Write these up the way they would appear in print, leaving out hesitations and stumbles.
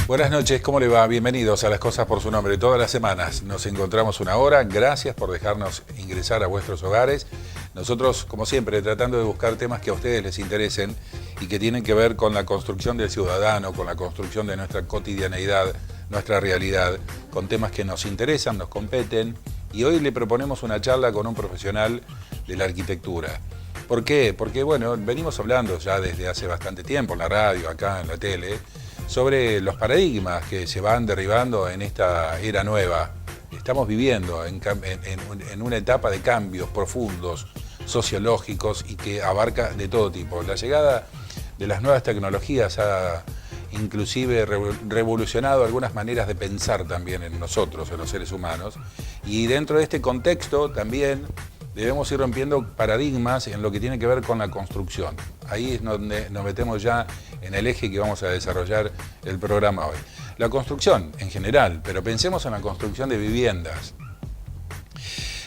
Buenas noches, ¿cómo le va? Bienvenidos a Las Cosas por su Nombre. Todas las semanas nos encontramos una hora. Gracias por dejarnos ingresar a vuestros hogares. Nosotros, como siempre, tratando de buscar temas que a ustedes les interesen y que tienen que ver con la construcción del ciudadano, con la construcción de nuestra cotidianeidad, nuestra realidad, con temas que nos interesan, nos competen. Y hoy le proponemos una charla con un profesional de la arquitectura. ¿Por qué? Porque, bueno, venimos hablando ya desde hace bastante tiempo en la radio, acá en la tele, sobre los paradigmas que se van derribando en esta era nueva. Estamos viviendo en una etapa de cambios profundos, sociológicos y que abarca de todo tipo. La llegada de las nuevas tecnologías ha inclusive revolucionado algunas maneras de pensar también en nosotros, en los seres humanos. Y dentro de este contexto también debemos ir rompiendo paradigmas en lo que tiene que ver con la construcción. Ahí es donde nos metemos ya en el eje que vamos a desarrollar el programa hoy. La construcción en general, pero pensemos en la construcción de viviendas.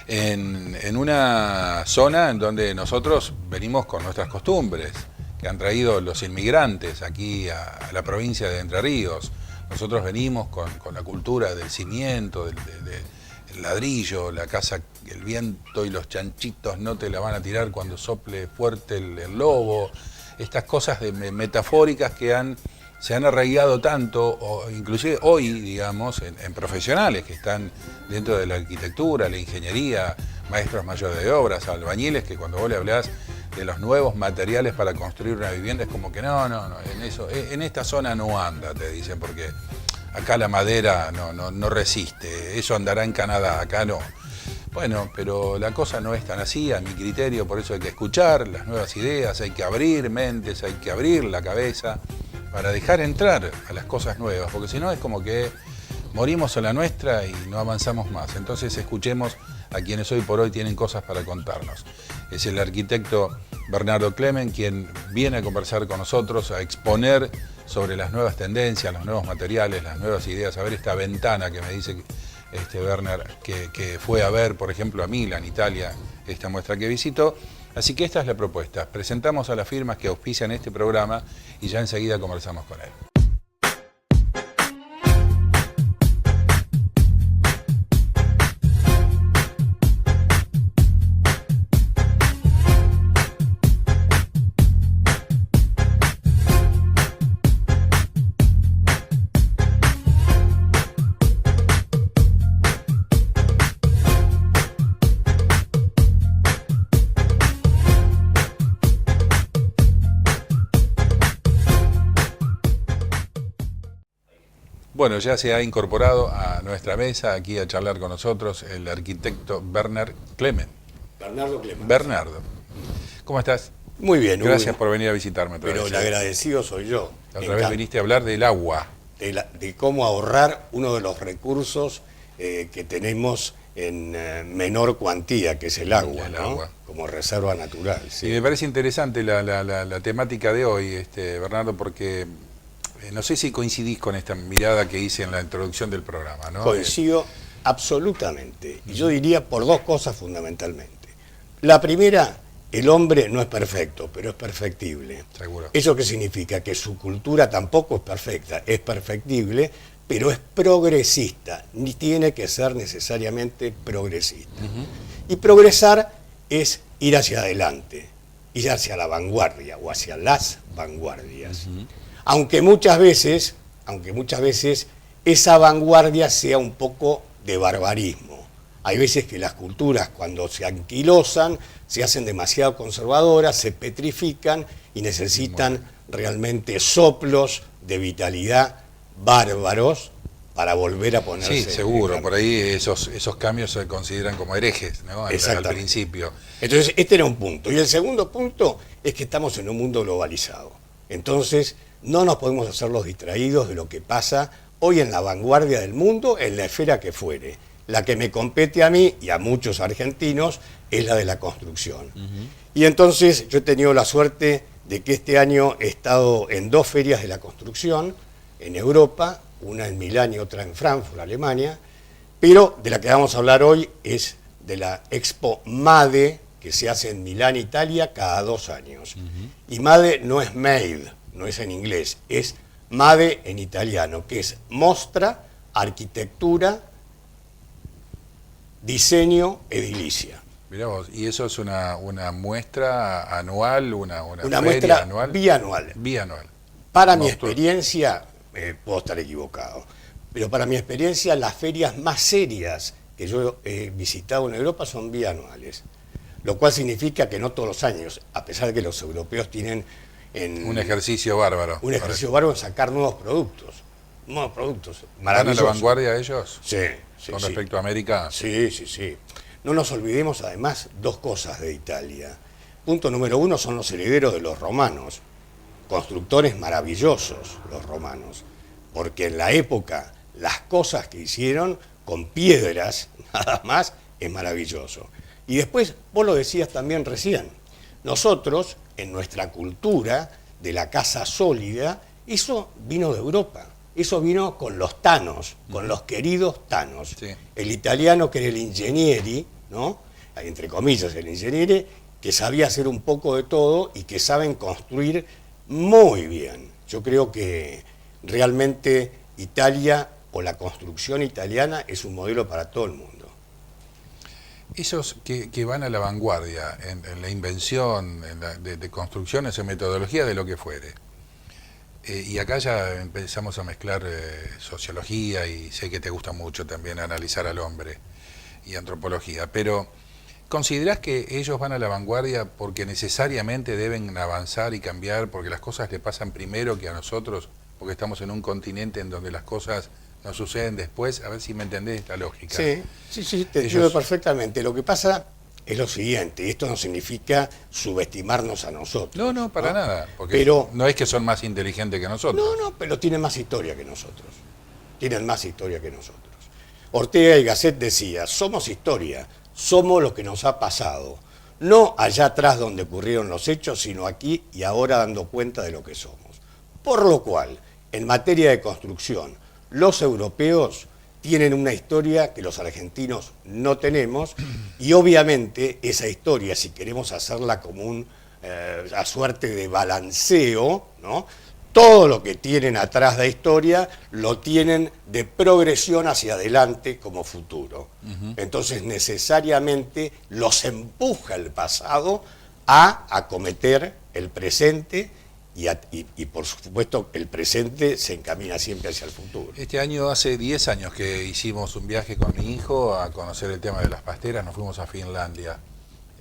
En una zona en donde nosotros venimos con nuestras costumbres, que han traído los inmigrantes aquí a la provincia de Entre Ríos. Nosotros venimos con la cultura del cimiento, del ladrillo, la casa, el viento y los chanchitos no te la van a tirar cuando sople fuerte el lobo. Estas cosas metafóricas que se han arraigado tanto, o inclusive hoy, digamos, en profesionales que están dentro de la arquitectura, la ingeniería, maestros mayores de obras, albañiles, que cuando vos le hablás de los nuevos materiales para construir una vivienda es como que no, en esta zona no anda, te dicen, porque acá la madera no resiste, eso andará en Canadá, acá no. Bueno, pero la cosa no es tan así, a mi criterio, por eso hay que escuchar las nuevas ideas, hay que abrir mentes, hay que abrir la cabeza para dejar entrar a las cosas nuevas, porque si no es como que morimos en la nuestra y no avanzamos más. Entonces escuchemos a quienes hoy por hoy tienen cosas para contarnos. Es el arquitecto Bernardo Clement quien viene a conversar con nosotros, a exponer sobre las nuevas tendencias, los nuevos materiales, las nuevas ideas, a ver esta ventana que me dice Bernard, que fue a ver, por ejemplo, a Milán, Italia, esta muestra que visitó. Así que esta es la propuesta. Presentamos a las firmas que auspician este programa y ya enseguida conversamos con él. Bueno, ya se ha incorporado a nuestra mesa, aquí a charlar con nosotros, el arquitecto Bernard Clement. Bernardo Clement. Bernardo. ¿Cómo estás? Muy bien, Hugo. Gracias por venir a visitarme otra Pero vez. el agradecido soy yo. Otra vez viniste a hablar del agua. De cómo ahorrar uno de los recursos que tenemos en menor cuantía, que es el agua, El ¿no? agua. Como reserva natural. Sí. Y me parece interesante la temática de hoy, Bernardo, porque no sé si coincidís con esta mirada que hice en la introducción del programa, ¿no? Coincido absolutamente. Y yo diría por dos cosas fundamentalmente. La primera, el hombre no es perfecto, pero es perfectible. Seguro. ¿Eso qué significa? Que su cultura tampoco es perfecta, es perfectible, pero es progresista, ni tiene que ser necesariamente progresista. Y progresar es ir hacia adelante, ir hacia la vanguardia o hacia las vanguardias. Aunque muchas veces esa vanguardia sea un poco de barbarismo. Hay veces que las culturas, cuando se anquilosan, se hacen demasiado conservadoras, se petrifican y necesitan realmente soplos de vitalidad bárbaros para volver a ponerse... Sí, seguro, por ahí esos cambios se consideran como herejes, ¿no? Al principio. Entonces, este era un punto. Y el segundo punto es que estamos en un mundo globalizado. Entonces, no nos podemos hacer los distraídos de lo que pasa hoy en la vanguardia del mundo, en la esfera que fuere. La que me compete a mí y a muchos argentinos es la de la construcción. Y entonces yo he tenido la suerte de que este año he estado en dos ferias de la construcción en Europa, una en Milán y otra en Frankfurt, Alemania, pero de la que vamos a hablar hoy es de la Expo MADE, que se hace en Milán, Italia, cada 2 años. Y MADE no es made, no es en inglés, es MADE en italiano, que es Mostra, Arquitectura, Diseño, Edilicia. Mirá vos, y eso es una muestra anual, una feria muestra anual. bianual. Bianual. Para mi Monstruo. experiencia, puedo estar equivocado, pero para mi experiencia las ferias más serias que yo he visitado en Europa son bianuales, lo cual significa que no todos los años, a pesar de que los europeos tienen Un ejercicio bárbaro. un ejercicio bárbaro en sacar nuevos productos ¿Van a maravillosos. la vanguardia ellos? Sí, sí, Con sí. respecto a América. Sí, sí, sí. No nos olvidemos además dos cosas de Italia. Punto número uno, son los herederos de los romanos, constructores maravillosos los romanos, porque en la época las cosas que hicieron con piedras nada más es maravilloso. Y después, vos lo decías también recién, nosotros en nuestra cultura de la casa sólida, eso vino de Europa. Eso vino con los tanos, con los queridos tanos. Sí. El italiano que era el ingegneri, ¿no? Entre comillas el ingegnere, que sabía hacer un poco de todo y que saben construir muy bien. Yo creo que realmente Italia o la construcción italiana es un modelo para todo el mundo. Esos que van a la vanguardia en la invención de construcciones, en metodología, de lo que fuere. Y acá ya empezamos a mezclar sociología, y sé que te gusta mucho también analizar al hombre, y antropología, pero ¿considerás que ellos van a la vanguardia porque necesariamente deben avanzar y cambiar, porque las cosas le pasan primero que a nosotros, porque estamos en un continente en donde las cosas nos suceden después? A ver si me entendés esta lógica. Sí, sí, sí, te entiendo perfectamente. Lo que pasa es lo siguiente, y esto no significa subestimarnos a nosotros. No, para nada, porque Pero no es que son más inteligentes que nosotros. no, pero tienen más historia que nosotros. Tienen más historia que nosotros. Ortega y Gasset decía, somos historia, somos lo que nos ha pasado. No allá atrás donde ocurrieron los hechos, sino aquí y ahora dando cuenta de lo que somos. Por lo cual, en materia de construcción, los europeos tienen una historia que los argentinos no tenemos, y obviamente esa historia, si queremos hacerla como una suerte de balanceo, ¿no? Todo lo que tienen atrás de historia lo tienen de progresión hacia adelante como futuro. Entonces necesariamente los empuja el pasado a acometer el presente, y por supuesto el presente se encamina siempre hacia el futuro. Este año, hace 10 años que hicimos un viaje con mi hijo a conocer el tema de las pasteras, nos fuimos a Finlandia.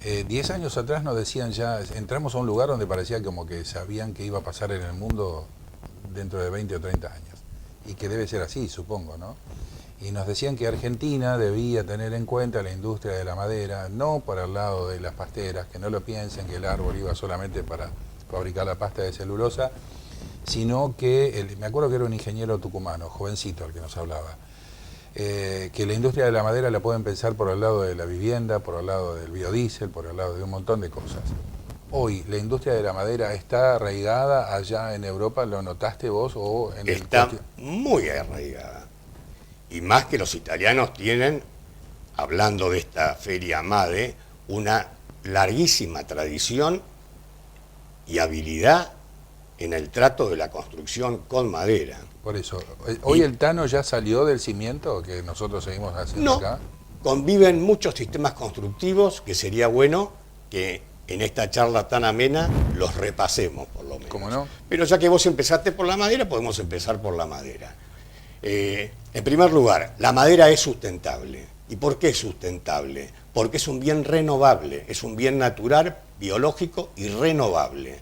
10 años atrás nos decían ya, entramos a un lugar donde parecía como que sabían qué iba a pasar en el mundo dentro de 20 o 30 años. Y que debe ser así, supongo, ¿no? Y nos decían que Argentina debía tener en cuenta la industria de la madera, no para el lado de las pasteras, que no lo piensen que el árbol iba solamente para fabricar la pasta de celulosa, sino que, me acuerdo que era un ingeniero tucumano, jovencito el que nos hablaba, que la industria de la madera la pueden pensar por el lado de la vivienda, por el lado del biodiesel, por el lado de un montón de cosas. Hoy, ¿la industria de la madera está arraigada allá en Europa? ¿Lo notaste vos? O en Está muy arraigada. Y más que los italianos tienen, hablando de esta feria MADE, una larguísima tradición y habilidad en el trato de la construcción con madera. Por eso, ¿hoy el Tano ya salió del cimiento que nosotros seguimos haciendo acá? Conviven muchos sistemas constructivos que sería bueno que en esta charla tan amena los repasemos, por lo menos. ¿Cómo no? Pero ya que vos empezaste por la madera, podemos empezar por la madera. En primer lugar, la madera es sustentable. ¿Y por qué es sustentable? Porque es un bien renovable, es un bien natural, biológico y renovable.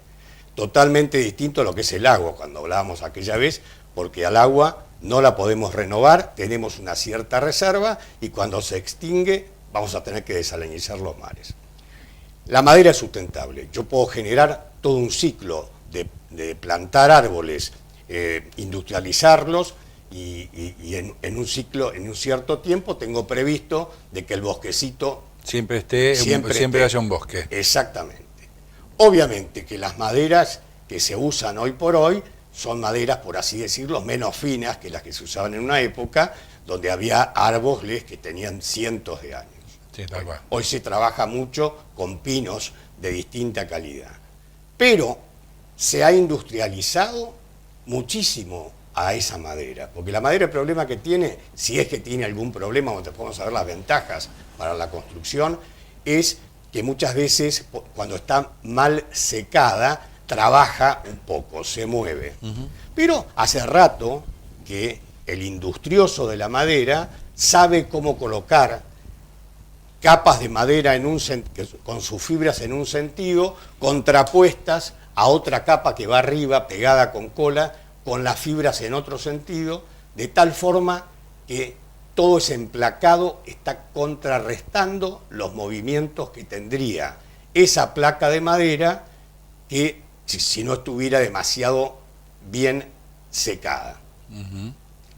Totalmente distinto a lo que es el agua, cuando hablábamos aquella vez, porque al agua no la podemos renovar, tenemos una cierta reserva, y cuando se extingue vamos a tener que desalinizar los mares. La madera es sustentable. Yo puedo generar todo un ciclo de plantar árboles, industrializarlos, y en un ciclo, en un cierto tiempo, tengo previsto de que el bosquecito siempre esté. haya un bosque. Exactamente. Obviamente que las maderas que se usan hoy por hoy son maderas, por así decirlo, menos finas que las que se usaban en una época donde había árboles que tenían cientos de años. Sí, tal cual. Hoy se trabaja mucho con pinos de distinta calidad. Pero se ha industrializado muchísimo a esa madera, porque la madera el problema que tiene, si es que tiene algún problema, donde podemos ver las ventajas para la construcción, es que muchas veces cuando está mal secada, trabaja un poco, se mueve. Pero hace rato que el industrioso de la madera sabe cómo colocar capas de madera con sus fibras en un sentido, contrapuestas a otra capa que va arriba, pegada con cola, con las fibras en otro sentido, de tal forma que todo ese emplacado está contrarrestando los movimientos que tendría esa placa de madera que si no estuviera demasiado bien secada.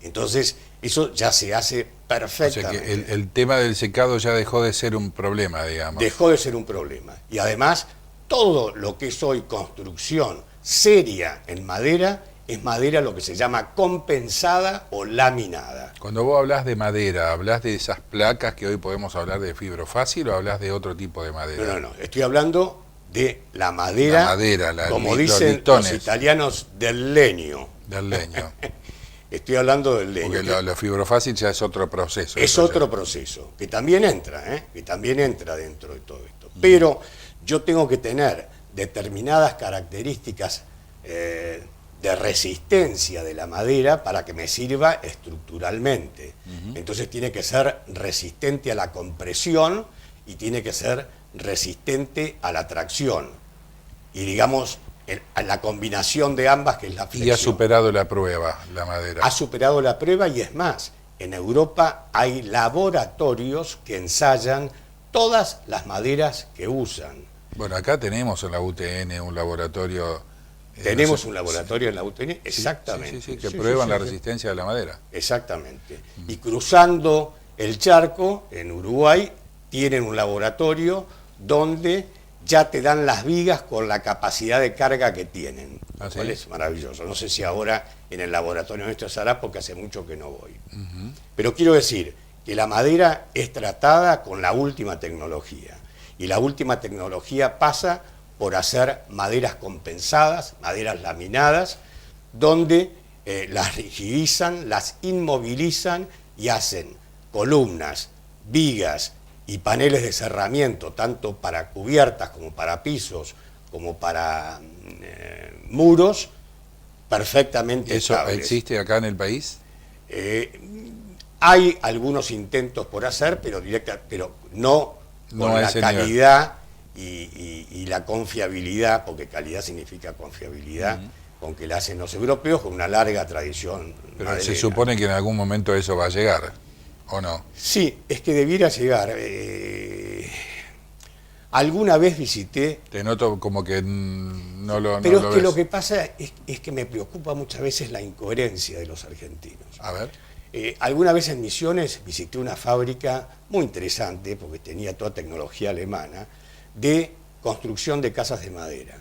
Entonces, eso ya se hace perfectamente. O sea que el tema del secado ya dejó de ser un problema, digamos. Dejó de ser un problema. Y además, todo lo que es hoy construcción seria en madera, es madera lo que se llama compensada o laminada. Cuando vos hablas de madera, ¿hablas de esas placas que hoy podemos hablar de fibrofácil o hablas de otro tipo de madera? No, estoy hablando de la madera, como dicen los italianos, del leño. Del leño. Estoy hablando del leño. Porque lo fibrofácil ya es otro proceso. Es otro proceso, que también entra, que también entra dentro de todo esto. Pero yo tengo que tener determinadas características de resistencia de la madera para que me sirva estructuralmente. Entonces tiene que ser resistente a la compresión y tiene que ser resistente a la tracción. Y digamos, a la combinación de ambas, que es la flexión. Y ha superado la prueba, la madera. Ha superado la prueba y es más, en Europa hay laboratorios que ensayan todas las maderas que usan. Bueno, acá tenemos en la UTN un laboratorio... Tenemos un laboratorio en la UTN, exactamente. Sí, que prueban la resistencia de la madera. Exactamente. Y cruzando el charco, en Uruguay, tienen un laboratorio donde ya te dan las vigas con la capacidad de carga que tienen. Lo cual es maravilloso. No sé si ahora en el laboratorio nuestro se hará, porque hace mucho que no voy. Pero quiero decir que la madera es tratada con la última tecnología. Y la última tecnología pasa por hacer maderas compensadas, maderas laminadas, donde las rigidizan, las inmovilizan y hacen columnas, vigas y paneles de cerramiento, tanto para cubiertas como para pisos, como para muros, perfectamente estables. ¿Eso existe acá en el país? Hay algunos intentos por hacer, pero no con la calidad y la confiabilidad, porque calidad significa confiabilidad, con que la hacen los europeos, con una larga tradición. Pero maderera. se supone que en algún momento eso va a llegar, ¿o no? Sí, es que debiera llegar. Alguna vez visité... Te noto como que no lo Pero no es que ves. lo que pasa es que me preocupa muchas veces la incoherencia de los argentinos. A ver. Alguna vez en Misiones visité una fábrica muy interesante, porque tenía toda tecnología alemana, de construcción de casas de madera.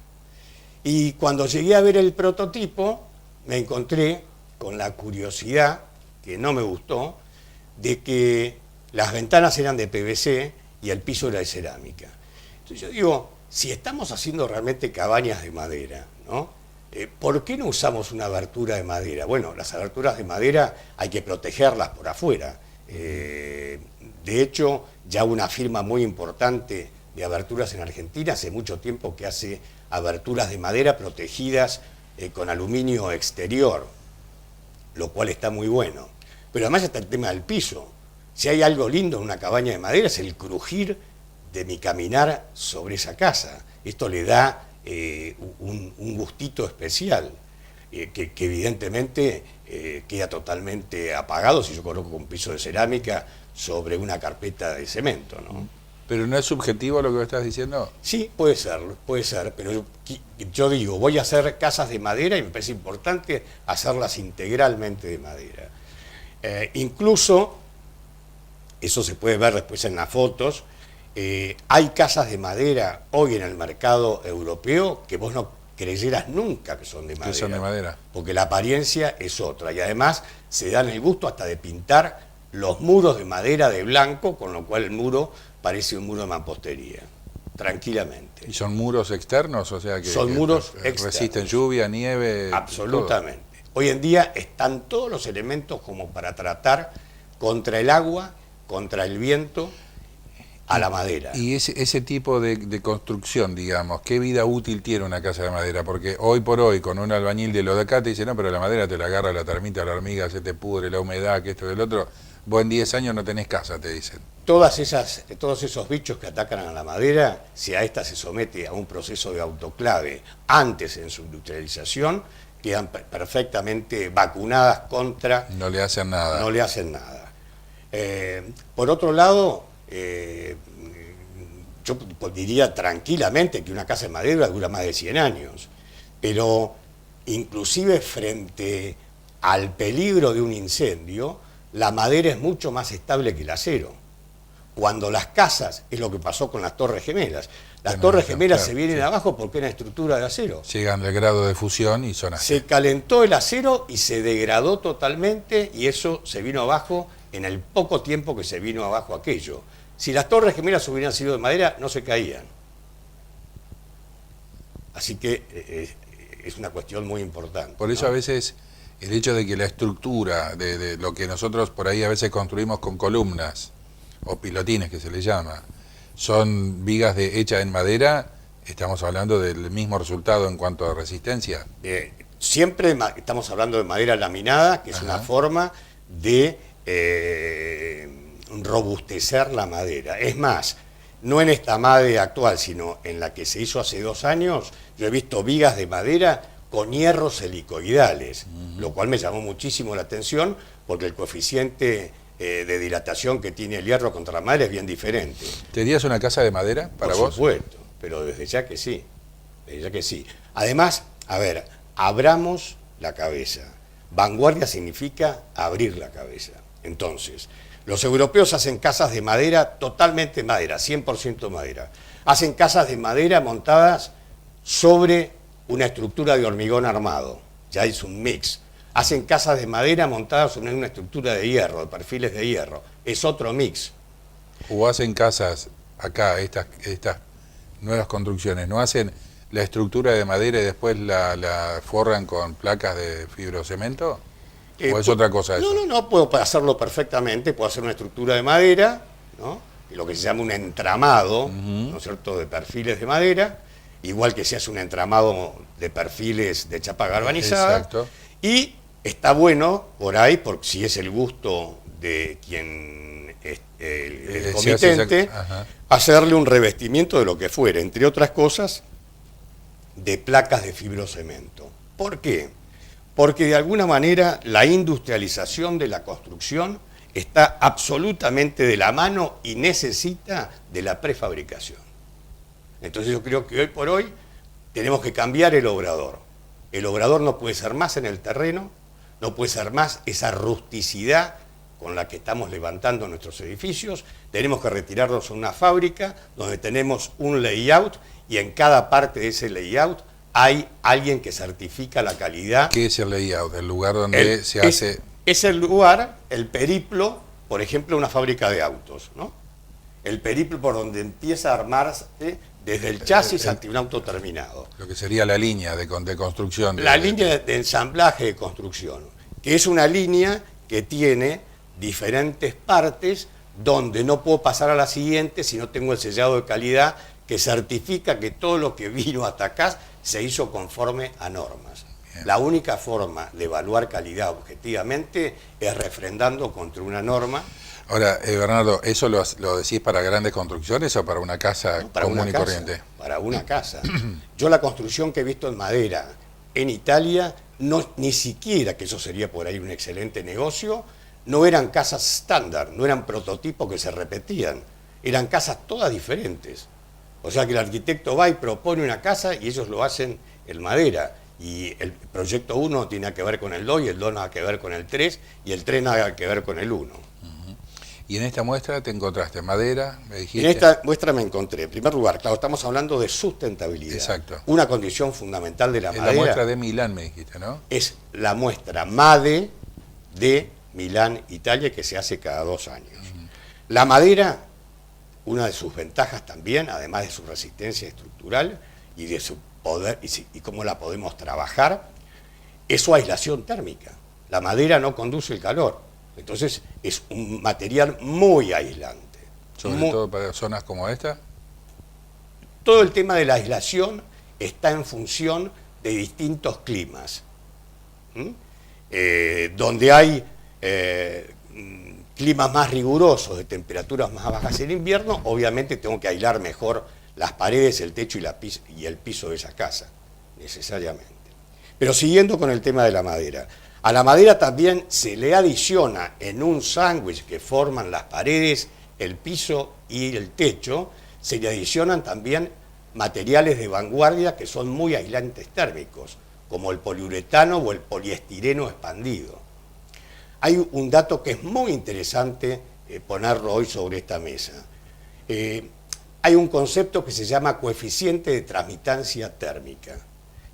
Y cuando llegué a ver el prototipo, me encontré con la curiosidad, que no me gustó, de que las ventanas eran de PVC y el piso era de cerámica. Entonces yo digo, si estamos haciendo realmente cabañas de madera, ¿no? ¿Por qué no usamos una abertura de madera? Bueno, las aberturas de madera hay que protegerlas por afuera. De hecho, ya una firma muy importante de aberturas en Argentina hace mucho tiempo que hace aberturas de madera protegidas con aluminio exterior, lo cual está muy bueno. Pero además está el tema del piso. Si hay algo lindo en una cabaña de madera es el crujir de mi caminar sobre esa casa. Esto le da un gustito especial, que evidentemente queda totalmente apagado si yo coloco un piso de cerámica sobre una carpeta de cemento, ¿no? ¿Pero no es subjetivo lo que estás diciendo? Sí, puede ser, pero yo digo, voy a hacer casas de madera y me parece importante hacerlas integralmente de madera. Incluso, eso se puede ver después en las fotos, hay casas de madera hoy en el mercado europeo que vos no creyeras nunca que son de madera. Que son de madera. Porque la apariencia es otra y además se dan el gusto hasta de pintar los muros de madera de blanco, con lo cual el muro parece un muro de mampostería, tranquilamente. ¿Y son muros externos? O sea que son muros externos. Resisten lluvia, nieve. Absolutamente. Hoy en día están todos los elementos como para tratar contra el agua, contra el viento, a la madera. Y ese tipo de construcción, digamos, ¿qué vida útil tiene una casa de madera? Porque hoy por hoy, con un albañil de lo de acá, te dice, no, pero la madera te la agarra la termita, la hormiga, se te pudre, la humedad, que esto y el otro. Vos en 10 años no tenés casa, te dicen. Todos esos bichos que atacan a la madera, si a esta se somete a un proceso de autoclave antes en su industrialización, quedan perfectamente vacunadas contra... No le hacen nada. No le hacen nada. Por otro lado, yo diría tranquilamente que una casa de madera dura más de 100 años, pero inclusive frente al peligro de un incendio, la madera es mucho más estable que el acero. Cuando las casas, es lo que pasó con las Torres Gemelas, las Torres Gemelas claro, se vienen abajo porque era estructura de acero. Llegan al grado de fusión y son así. Se calentó el acero y se degradó totalmente y eso se vino abajo en el poco tiempo que se vino abajo aquello. Si las Torres Gemelas hubieran sido de madera, no se caían. Así que es una cuestión muy importante. Por eso, ¿no?, a veces el hecho de que la estructura de lo que nosotros por ahí a veces construimos con columnas o pilotines que se le llama, son vigas hechas en madera, estamos hablando del mismo resultado en cuanto a resistencia. Siempre estamos hablando de madera laminada, que es una forma de robustecer la madera. Es más, no en esta MADE actual, sino en la que se hizo hace 2 años, yo he visto vigas de madera con hierros helicoidales, lo cual me llamó muchísimo la atención porque el coeficiente de dilatación que tiene el hierro contra la madera es bien diferente. ¿Tenías una casa de madera para vos? Por supuesto, pero desde ya que sí, desde ya que sí. Además, a ver, abramos la cabeza. Vanguardia significa abrir la cabeza. Entonces, los europeos hacen casas de madera, totalmente madera, 100% madera. Hacen casas de madera montadas sobre una estructura de hormigón armado, ya es un mix. Hacen casas de madera montadas sobre una estructura de hierro, de perfiles de hierro, es otro mix. O hacen casas, acá, estas nuevas construcciones, ¿no hacen la estructura de madera y después la forran con placas de fibrocemento? ¿O es otra cosa eso? No, puedo hacerlo perfectamente, puedo hacer una estructura de madera, ¿no?, lo que se llama un entramado, ¿no es cierto?, de perfiles de madera, igual que se hace un entramado de perfiles de chapa galvanizada. Exacto. Y está bueno, por ahí, porque si es el gusto de quien el comitente, hacerle un revestimiento de lo que fuera, entre otras cosas, de placas de fibrocemento. ¿Por qué? Porque de alguna manera la industrialización de la construcción está absolutamente de la mano y necesita de la prefabricación. Entonces yo creo que hoy por hoy tenemos que cambiar el obrador. El obrador no puede ser más en el terreno, no puede ser más esa rusticidad con la que estamos levantando nuestros edificios. Tenemos que retirarnos a una fábrica donde tenemos un layout y en cada parte de ese layout hay alguien que certifica la calidad. ¿Qué es el layout? El lugar donde se hace... Es el lugar, el periplo, por ejemplo, una fábrica de autos, ¿no? El periplo por donde empieza a armarse desde el chasis hasta un auto terminado. Lo que sería la línea de construcción. La línea de ensamblaje de construcción, que es una línea que tiene diferentes partes donde no puedo pasar a la siguiente si no tengo el sellado de calidad que certifica que todo lo que vino hasta acá se hizo conforme a normas. Bien. La única forma de evaluar calidad objetivamente es refrendando contra una norma. Ahora, Bernardo, ¿eso lo decís para grandes construcciones o para una casa común y corriente? Para una casa. Yo la construcción que he visto en madera en Italia, ni siquiera, que eso sería por ahí un excelente negocio, no eran casas estándar, no eran prototipos que se repetían, eran casas todas diferentes. O sea que el arquitecto va y propone una casa y ellos lo hacen en madera. Y el proyecto 1 tiene que ver con el 2 y el 2 nada que ver con el 3 y el 3 nada que ver con el 1. Y en esta muestra te encontraste madera, me dijiste. En esta muestra me encontré, en primer lugar, claro, estamos hablando de sustentabilidad. Exacto. Una condición fundamental de la madera. La muestra de Milán, me dijiste, ¿no? Es la muestra MADE de Milán, Italia, que se hace cada 2 años. La madera, una de sus ventajas también, además de su resistencia estructural y de su poder y cómo la podemos trabajar, es su aislación térmica. La madera no conduce el calor, entonces es un material muy aislante. Sobre todo para zonas como esta. Todo el tema de la aislación está en función de distintos climas. Donde hay climas más rigurosos, de temperaturas más bajas en invierno, obviamente tengo que aislar mejor las paredes, el techo y el piso de esa casa, necesariamente. Pero siguiendo con el tema de la madera, a la madera también se le adiciona en un sándwich que forman las paredes, el piso y el techo, se le adicionan también materiales de vanguardia que son muy aislantes térmicos, como el poliuretano o el poliestireno expandido. Hay un dato que es muy interesante ponerlo hoy sobre esta mesa. Hay un concepto que se llama coeficiente de transmitancia térmica.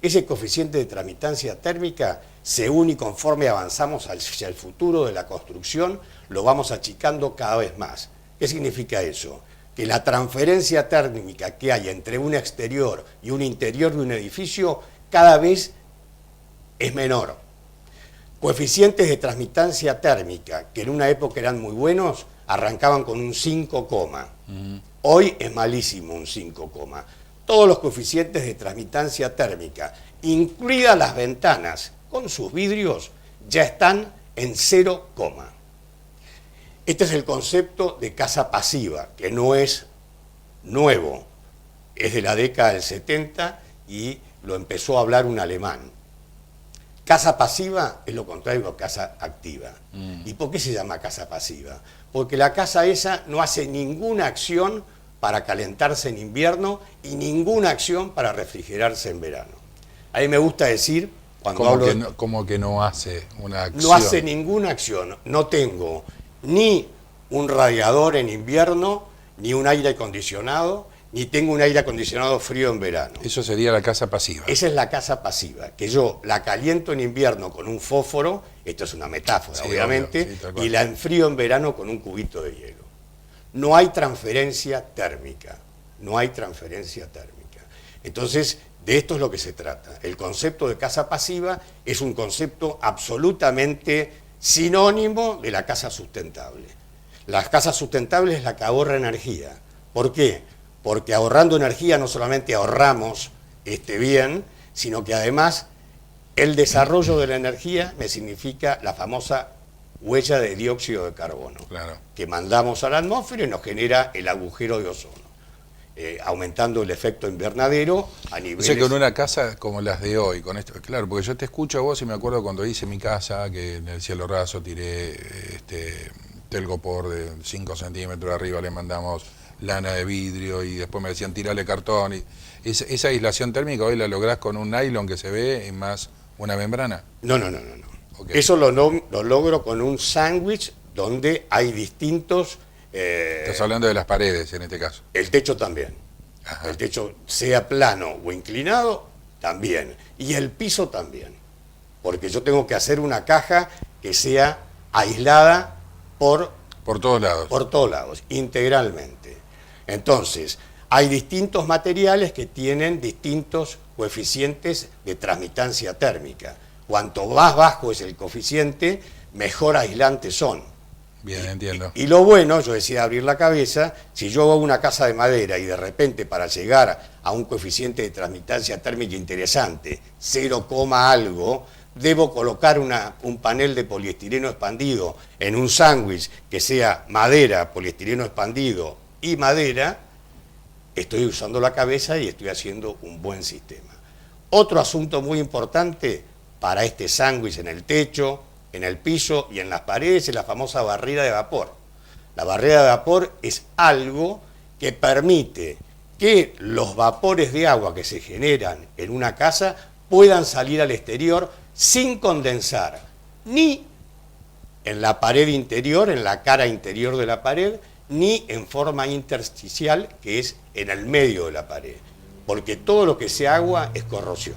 Ese coeficiente de transmitancia térmica, según y conforme avanzamos hacia el futuro de la construcción, lo vamos achicando cada vez más. ¿Qué significa eso? Que la transferencia térmica que hay entre un exterior y un interior de un edificio cada vez es menor. Coeficientes de transmitancia térmica, que en una época eran muy buenos, arrancaban con un 5, hoy es malísimo un 5, todos los coeficientes de transmitancia térmica, incluidas las ventanas con sus vidrios, ya están en 0, Este es el concepto de casa pasiva, que no es nuevo, es de la década del 70 y lo empezó a hablar un alemán. Casa pasiva es lo contrario a casa activa. ¿Y por qué se llama casa pasiva? Porque la casa esa no hace ninguna acción para calentarse en invierno y ninguna acción para refrigerarse en verano. A mí me gusta decir, cuando hablo... Como que no hace una acción. No hace ninguna acción. No tengo ni un radiador en invierno, ni un aire acondicionado, ni tengo un aire acondicionado frío en verano. Eso sería la casa pasiva. Esa es la casa pasiva, que yo la caliento en invierno con un fósforo, esto es una metáfora, sí, obviamente, obvio, sí, y la enfrío en verano con un cubito de hielo. No hay transferencia térmica, no hay transferencia térmica. Entonces, de esto es lo que se trata. El concepto de casa pasiva es un concepto absolutamente sinónimo de la casa sustentable. La casa sustentable es la que ahorra energía. ¿Por qué? Porque ahorrando energía no solamente ahorramos bien, sino que además el desarrollo de la energía me significa la famosa huella de dióxido de carbono, claro, que mandamos a la atmósfera y nos genera el agujero de ozono, aumentando el efecto invernadero a niveles... O sea, con una casa como las de hoy, con esto, claro, porque yo te escucho a vos y me acuerdo cuando hice mi casa, que en el cielo raso tiré telgopor de 5 centímetros arriba, le mandamos lana de vidrio y después me decían tirale cartón. Y esa aislación térmica hoy la lográs con un nylon que se ve y más una membrana. No. Okay. Eso lo logro con un sándwich donde hay distintos... Estás hablando de las paredes en este caso. El techo también. Ajá. El techo sea plano o inclinado, también. Y el piso también. Porque yo tengo que hacer una caja que sea aislada por todos lados. Por todos lados, integralmente. Entonces, hay distintos materiales que tienen distintos coeficientes de transmitancia térmica. Cuanto más bajo es el coeficiente, mejor aislantes son. Bien, entiendo. Y lo bueno, yo decía abrir la cabeza, si yo hago una casa de madera y de repente para llegar a un coeficiente de transmitancia térmica interesante, 0, algo, debo colocar un panel de poliestireno expandido en un sándwich que sea madera, poliestireno expandido y madera, estoy usando la cabeza y estoy haciendo un buen sistema. Otro asunto muy importante para este sándwich en el techo, en el piso y en las paredes es la famosa barrera de vapor. La barrera de vapor es algo que permite que los vapores de agua que se generan en una casa puedan salir al exterior sin condensar, ni en la pared interior, en la cara interior de la pared, ni en forma intersticial, que es en el medio de la pared. Porque todo lo que sea agua es corrosión.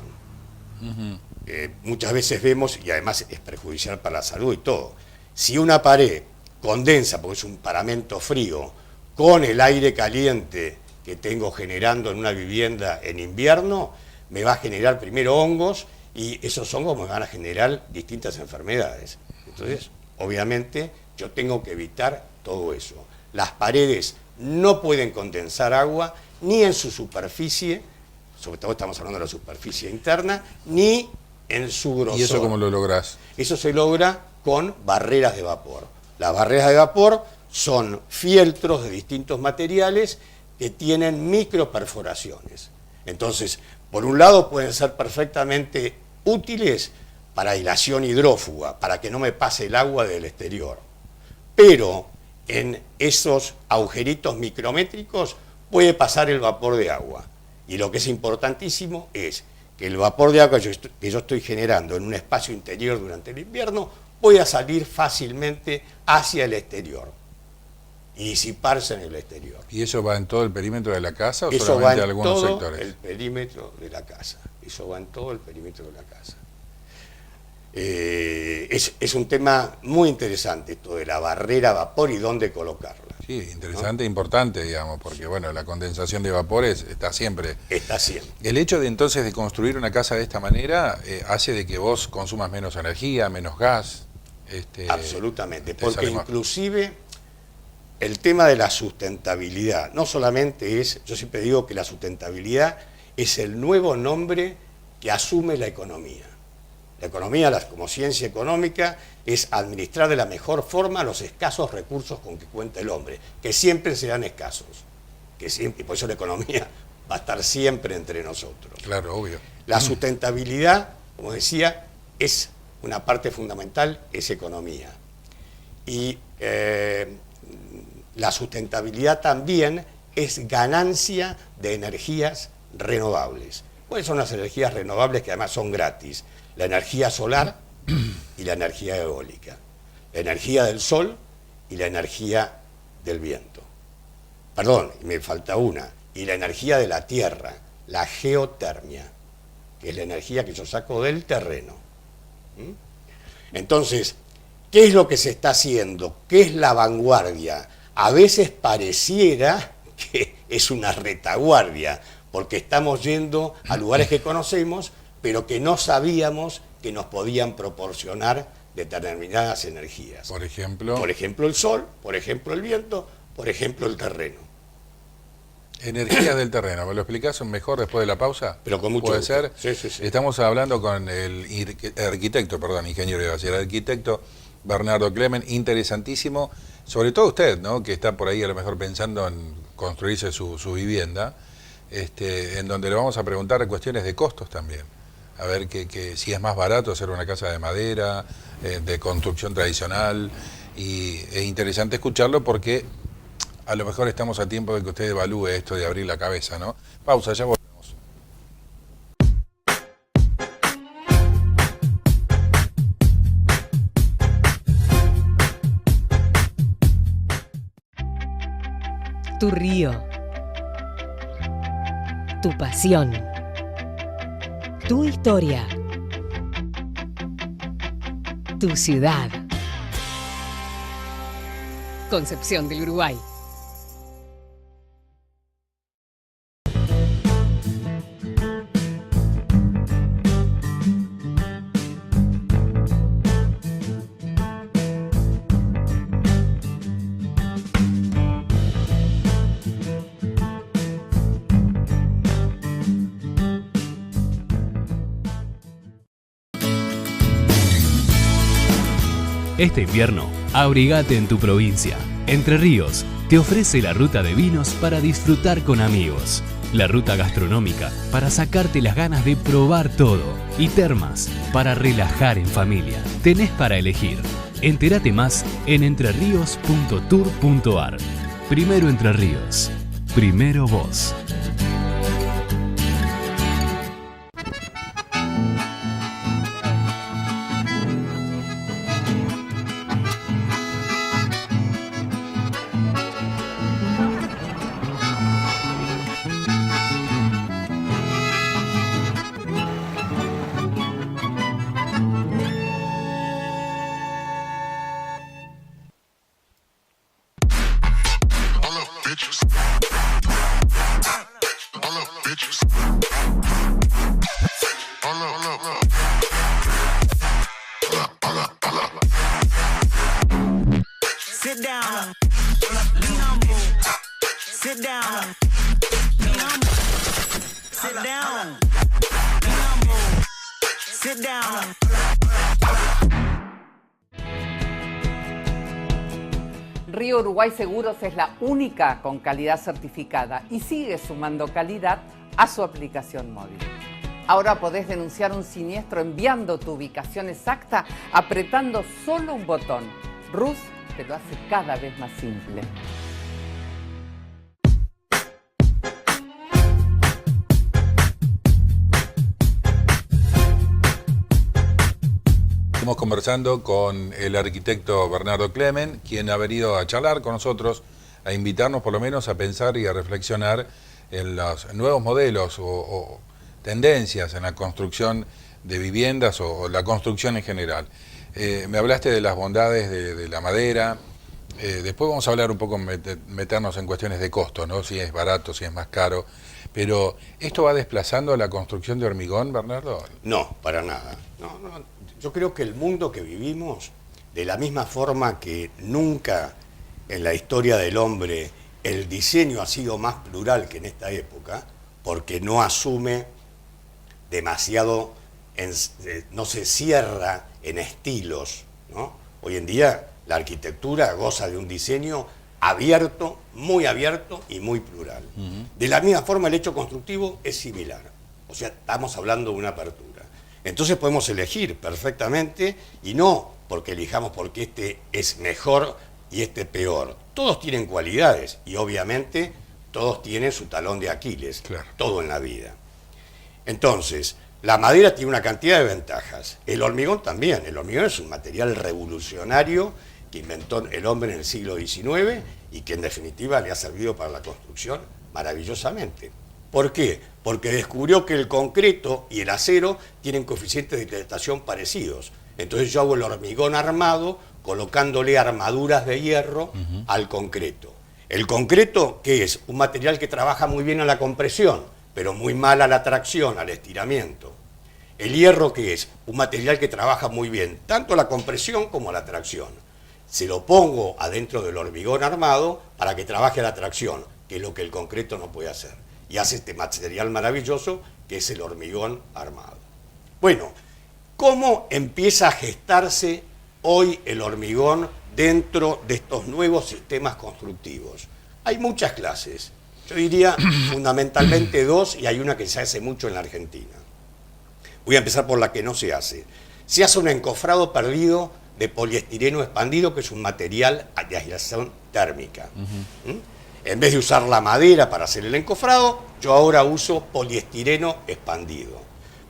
Muchas veces vemos, y además es perjudicial para la salud y todo, si una pared condensa, porque es un paramento frío, con el aire caliente que tengo generando en una vivienda en invierno, me va a generar primero hongos Y esos hongos me van a generar distintas enfermedades. Entonces, obviamente, yo tengo que evitar todo eso. Las paredes no pueden condensar agua, ni en su superficie, sobre todo estamos hablando de la superficie interna, ni en su grosor. ¿Y eso cómo lo lográs? Eso se logra con barreras de vapor. Las barreras de vapor son fieltros de distintos materiales que tienen microperforaciones. Entonces, por un lado pueden ser perfectamente útiles para aislación hidrófuga, para que no me pase el agua del exterior. Pero en esos agujeritos micrométricos puede pasar el vapor de agua. Y lo que es importantísimo es que el vapor de agua que yo estoy generando en un espacio interior durante el invierno pueda salir fácilmente hacia el exterior y disiparse en el exterior. ¿Y eso va en todo el perímetro de la casa o Eso solamente va en en algunos todo sectores? el perímetro de la casa. Eso va en todo el perímetro de la casa. Es un tema muy interesante esto de la barrera a vapor y dónde colocarla. Sí, interesante e importante, digamos, porque bueno, la condensación de vapores está siempre. Está siempre. El hecho de entonces de construir una casa de esta manera hace de que vos consumas menos energía, menos gas. Absolutamente, te porque sale más. inclusive el tema de la sustentabilidad no solamente es, yo siempre digo que la sustentabilidad es el nuevo nombre que asume la economía. La economía, como ciencia económica, es administrar de la mejor forma los escasos recursos con que cuenta el hombre, que siempre serán escasos, y por eso la economía va a estar siempre entre nosotros. Claro, obvio. La sustentabilidad, como decía, es una parte fundamental, es economía. Y la sustentabilidad también es ganancia de energías renovables. ¿Cuáles son las energías renovables que además son gratis? La energía solar y la energía eólica, la energía del sol y la energía del viento. Perdón, me falta una, y la energía de la tierra, la geotermia, que es la energía que yo saco del terreno. Entonces, ¿qué es lo que se está haciendo? ¿Qué es la vanguardia? A veces pareciera que es una retaguardia, porque estamos yendo a lugares que conocemos, pero que no sabíamos que nos podían proporcionar determinadas energías. Por ejemplo. Por ejemplo el sol, por ejemplo el viento, por ejemplo el terreno. Energías del terreno, ¿me lo explicás mejor después de la pausa? Pero con mucho ¿Puede gusto. ser? Sí, sí, sí. Estamos hablando con el ingeniero iba a decir, el arquitecto Bernardo Clemen, interesantísimo, sobre todo usted, ¿no? Que está por ahí a lo mejor pensando en construirse su vivienda, en donde le vamos a preguntar cuestiones de costos también. A ver que si es más barato hacer una casa de madera, de construcción tradicional, y es interesante escucharlo porque a lo mejor estamos a tiempo de que usted evalúe esto de abrir la cabeza, ¿no? Pausa, ya volvemos. Tu río, tu pasión, tu historia, tu ciudad. Concepción del Uruguay. Este invierno, abrigate en tu provincia. Entre Ríos te ofrece la ruta de vinos para disfrutar con amigos, la ruta gastronómica para sacarte las ganas de probar todo y termas para relajar en familia. Tenés para elegir. Entérate más en entreríos.tour.ar. Primero Entre Ríos. Primero vos. Bitches. Sit down. Lean on me. Sit down. Lean on me. Sit down. Lean on me. Sit down. Río Uruguay Seguros es la única con calidad certificada y sigue sumando calidad a su aplicación móvil. Ahora podés denunciar un siniestro enviando tu ubicación exacta, apretando solo un botón. RUS te lo hace cada vez más simple. Estamos conversando con el arquitecto Bernardo Clemen, quien ha venido a charlar con nosotros, a invitarnos por lo menos a pensar y a reflexionar en los nuevos modelos o tendencias en la construcción de viviendas o la construcción en general. Me hablaste de las bondades de la madera, después vamos a hablar un poco, meternos en cuestiones de costo, ¿no? Si es barato, si es más caro, pero ¿esto va desplazando la construcción de hormigón, Bernardo? No, para nada. No. Yo creo que el mundo que vivimos, de la misma forma que nunca en la historia del hombre el diseño ha sido más plural que en esta época, porque no asume demasiado, no se cierra en estilos, ¿no? Hoy en día la arquitectura goza de un diseño abierto y muy plural. De la misma forma el hecho constructivo es similar, o sea, estamos hablando de una apertura. Entonces podemos elegir perfectamente y no porque elijamos porque este es mejor y este peor. Todos tienen cualidades y obviamente todos tienen su talón de Aquiles, claro. Todo en la vida. Entonces, la madera tiene una cantidad de ventajas. El hormigón también. El hormigón es un material revolucionario que inventó el hombre en el siglo XIX y que en definitiva le ha servido para la construcción maravillosamente. ¿Por qué? Porque descubrió que el concreto y el acero tienen coeficientes de dilatación parecidos. Entonces yo hago el hormigón armado colocándole armaduras de hierro al concreto. El concreto, ¿qué es? Un material que trabaja muy bien a la compresión, pero muy mal a la tracción, al estiramiento. El hierro, ¿qué es? Un material que trabaja muy bien, tanto a la compresión como a la tracción. Se lo pongo adentro del hormigón armado para que trabaje a la tracción, que es lo que el concreto no puede hacer. Y hace este material maravilloso que es el hormigón armado. Bueno, ¿cómo empieza a gestarse hoy el hormigón dentro de estos nuevos sistemas constructivos? Hay muchas clases. Yo diría fundamentalmente dos, y hay una que se hace mucho en la Argentina. Voy a empezar por la que no se hace. Se hace un encofrado perdido de poliestireno expandido, que es un material de aislación térmica. En vez de usar la madera para hacer el encofrado, yo ahora uso poliestireno expandido.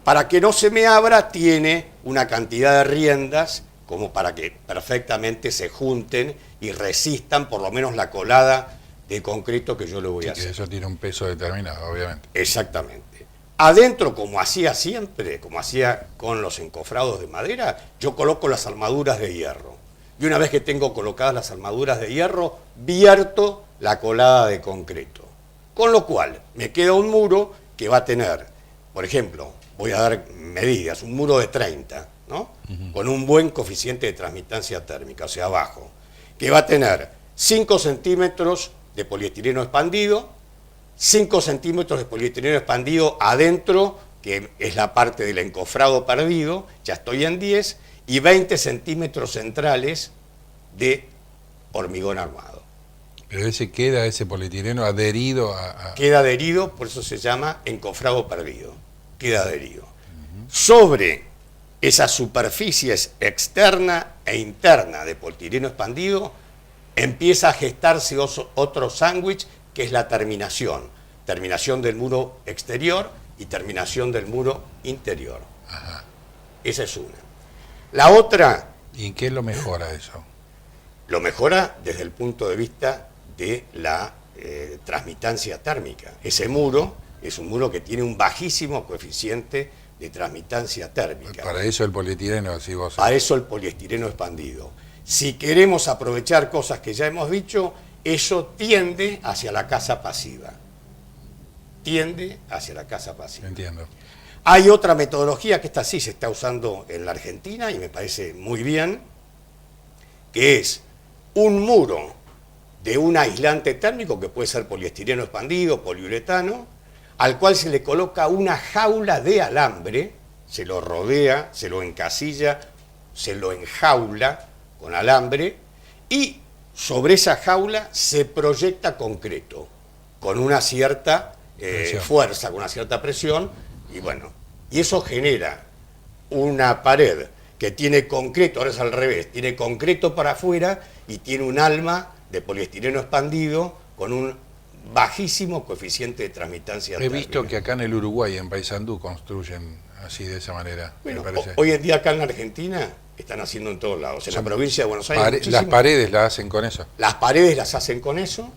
Para que no se me abra, tiene una cantidad de riendas como para que perfectamente se junten y resistan por lo menos la colada de concreto que yo le voy a hacer. Que eso tiene un peso determinado, obviamente. Exactamente. Adentro, como hacía siempre, como hacía con los encofrados de madera, yo coloco las armaduras de hierro. Y una vez que tengo colocadas las armaduras de hierro, vierto la colada de concreto. Con lo cual, me queda un muro que va a tener, por ejemplo, voy a dar medidas, un muro de 30, ¿no? Con un buen coeficiente de transmitancia térmica, o sea, bajo, que va a tener 5 centímetros de poliestireno expandido, 5 centímetros de poliestireno expandido adentro, que es la parte del encofrado perdido, ya estoy en 10, y 20 centímetros centrales de hormigón armado. Pero ese polietileno adherido a... Queda adherido, por eso se llama encofrado perdido. Queda adherido. Sobre esas superficies externa e interna de poliestireno expandido, empieza a gestarse otro sándwich, que es la terminación. Terminación del muro exterior y terminación del muro interior. Ajá. Esa es una. La otra... ¿Y en qué lo mejora eso? Lo mejora desde el punto de vista de la transmitancia térmica. Ese muro es un muro que tiene un bajísimo coeficiente de transmitancia térmica. Para eso el polietileno, si vos... Para eso el poliestireno expandido. Si queremos aprovechar cosas que ya hemos dicho, eso tiende hacia la casa pasiva. Tiende hacia la casa pasiva. Entiendo. Hay otra metodología que esta sí se está usando en la Argentina y me parece muy bien, que es un muro de un aislante térmico, que puede ser poliestireno expandido, poliuretano, al cual se le coloca una jaula de alambre, se lo rodea, se lo encasilla, se lo enjaula con alambre, y sobre esa jaula se proyecta concreto, con una cierta fuerza, con una cierta presión, y bueno, y eso genera una pared que tiene concreto, ahora es al revés, tiene concreto para afuera y tiene un alma de poliestireno expandido con un bajísimo coeficiente de transmitancia He térmica. visto que acá en el Uruguay, en Paysandú, construyen así, de esa manera, Bueno, me parece. hoy en día acá en la Argentina están haciendo en todos lados. En la provincia de Buenos Aires Las muchísimo. paredes las hacen con eso. Las paredes las hacen con eso.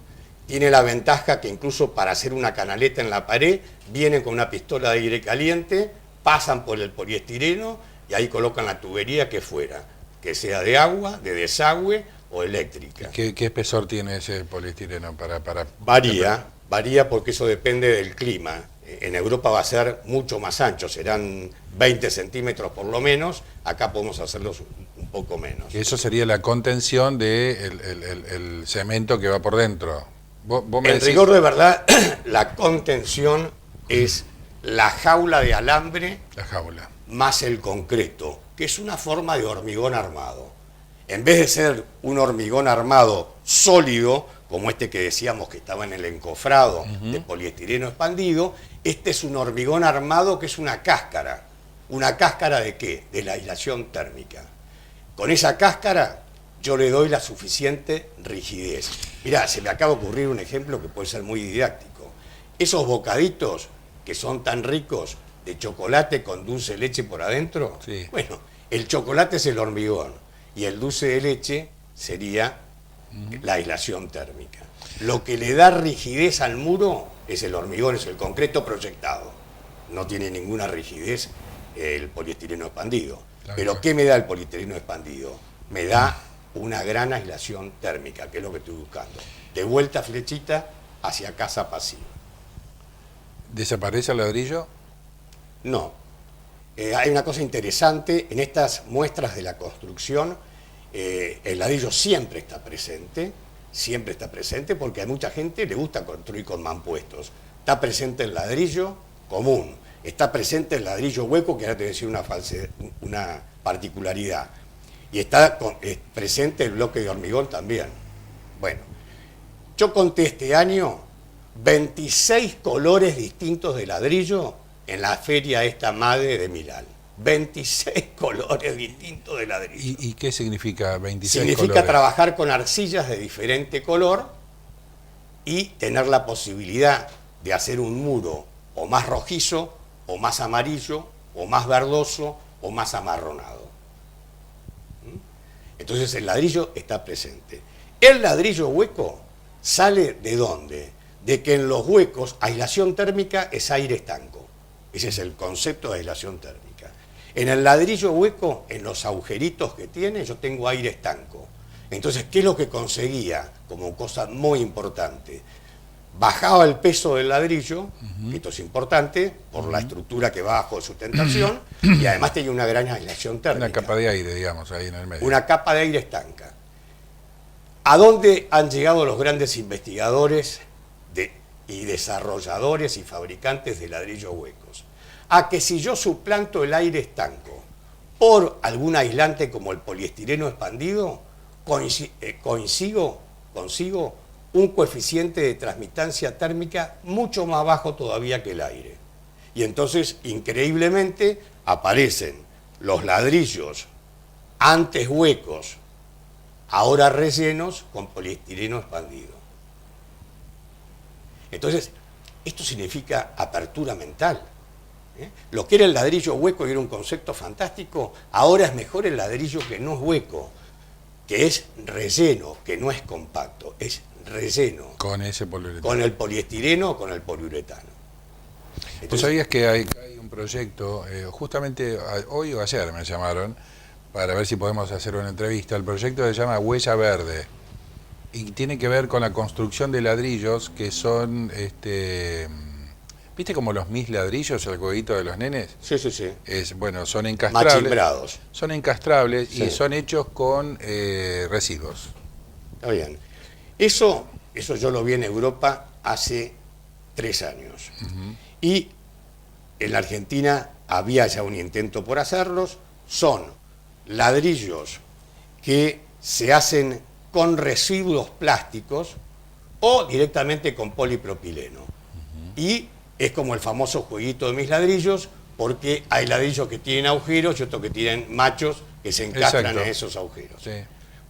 Tiene la ventaja que incluso para hacer una canaleta en la pared, vienen con una pistola de aire caliente, pasan por el poliestireno y ahí colocan la tubería que fuera, que sea de agua, de desagüe o eléctrica. ¿Qué espesor tiene ese poliestireno para Varía porque eso depende del clima. En Europa va a ser mucho más ancho, serán 20 centímetros por lo menos, acá podemos hacerlos un poco menos. Eso sería la contención del el cemento que va por dentro. Vos me En decís, rigor de verdad, la contención es la jaula de alambre la jaula. más el concreto, que es una forma de hormigón armado. En vez de ser un hormigón armado sólido, como este que decíamos que estaba en el encofrado de poliestireno expandido, este es un hormigón armado que es una cáscara. ¿Una cáscara de qué? De la aislación térmica. Con esa cáscara yo le doy la suficiente rigidez. Mirá, se me acaba de ocurrir un ejemplo que puede ser muy didáctico. Esos bocaditos que son tan ricos de chocolate con dulce de leche por adentro, Sí. bueno, el chocolate es el hormigón y el dulce de leche sería la aislación térmica. Lo que le da rigidez al muro es el hormigón, es el concreto proyectado. No tiene ninguna rigidez el poliestireno expandido. Claro. Pero ¿qué me da el poliestireno expandido? Me da una gran aislación térmica, que es lo que estoy buscando. De vuelta flechita hacia casa pasiva. ¿Desaparece el ladrillo? No. Hay una cosa interesante, en estas muestras de la construcción, el ladrillo siempre está presente porque a mucha gente le gusta construir con mampuestos. Está presente el ladrillo común, está presente el ladrillo hueco, que ahora te voy a decir una particularidad, y está presente el bloque de hormigón también. Bueno, yo conté este año 26 colores distintos de ladrillo en la feria esta MADE de Milán. 26 colores distintos de ladrillo. ¿Y qué significa 26 Significa colores? trabajar con arcillas de diferente color y tener la posibilidad de hacer un muro o más rojizo, o más amarillo, o más verdoso, o más amarronado. Entonces el ladrillo está presente. El ladrillo hueco sale ¿de dónde? De que en los huecos, aislación térmica es aire estanco. Ese es el concepto de aislación térmica. En el ladrillo hueco, en los agujeritos que tiene, yo tengo aire estanco. Entonces, ¿qué es lo que conseguía como cosa muy importante? Bajaba el peso del ladrillo, que esto es importante, por la estructura que va bajo de sustentación, y además tenía una gran aislación térmica. Una capa de aire, digamos, ahí en el medio. Una capa de aire estanca. ¿A dónde han llegado los grandes investigadores y desarrolladores y fabricantes de ladrillos huecos? A que si yo suplanto el aire estanco por algún aislante como el poliestireno expandido, consigo un coeficiente de transmitancia térmica mucho más bajo todavía que el aire. Y entonces, increíblemente, aparecen los ladrillos antes huecos, ahora rellenos con poliestireno expandido. Entonces, esto significa apertura mental. Lo que era el ladrillo hueco y era un concepto fantástico, ahora es mejor el ladrillo que no es hueco, que es relleno, que no es compacto, es relleno. Con ese poliuretano. Con el poliestireno o con el poliuretano. ¿Tú Entonces, sabías que hay un proyecto, justamente hoy o ayer me llamaron, para ver si podemos hacer una entrevista? El proyecto se llama Huella Verde y tiene que ver con la construcción de ladrillos que son, ¿viste como los mis ladrillos, el jueguito de los nenes? sí, sí, sí. Bueno, son encastrables. Machimbrados. Son encastrables Sí. y son hechos con residuos. Está bien. Eso yo lo vi en Europa hace 3 años. Y en la Argentina había ya un intento por hacerlos. Son ladrillos que se hacen con residuos plásticos o directamente con polipropileno. Y es como el famoso jueguito de mis ladrillos, porque hay ladrillos que tienen agujeros y otros que tienen machos que se encastran Exacto. en esos agujeros. Sí.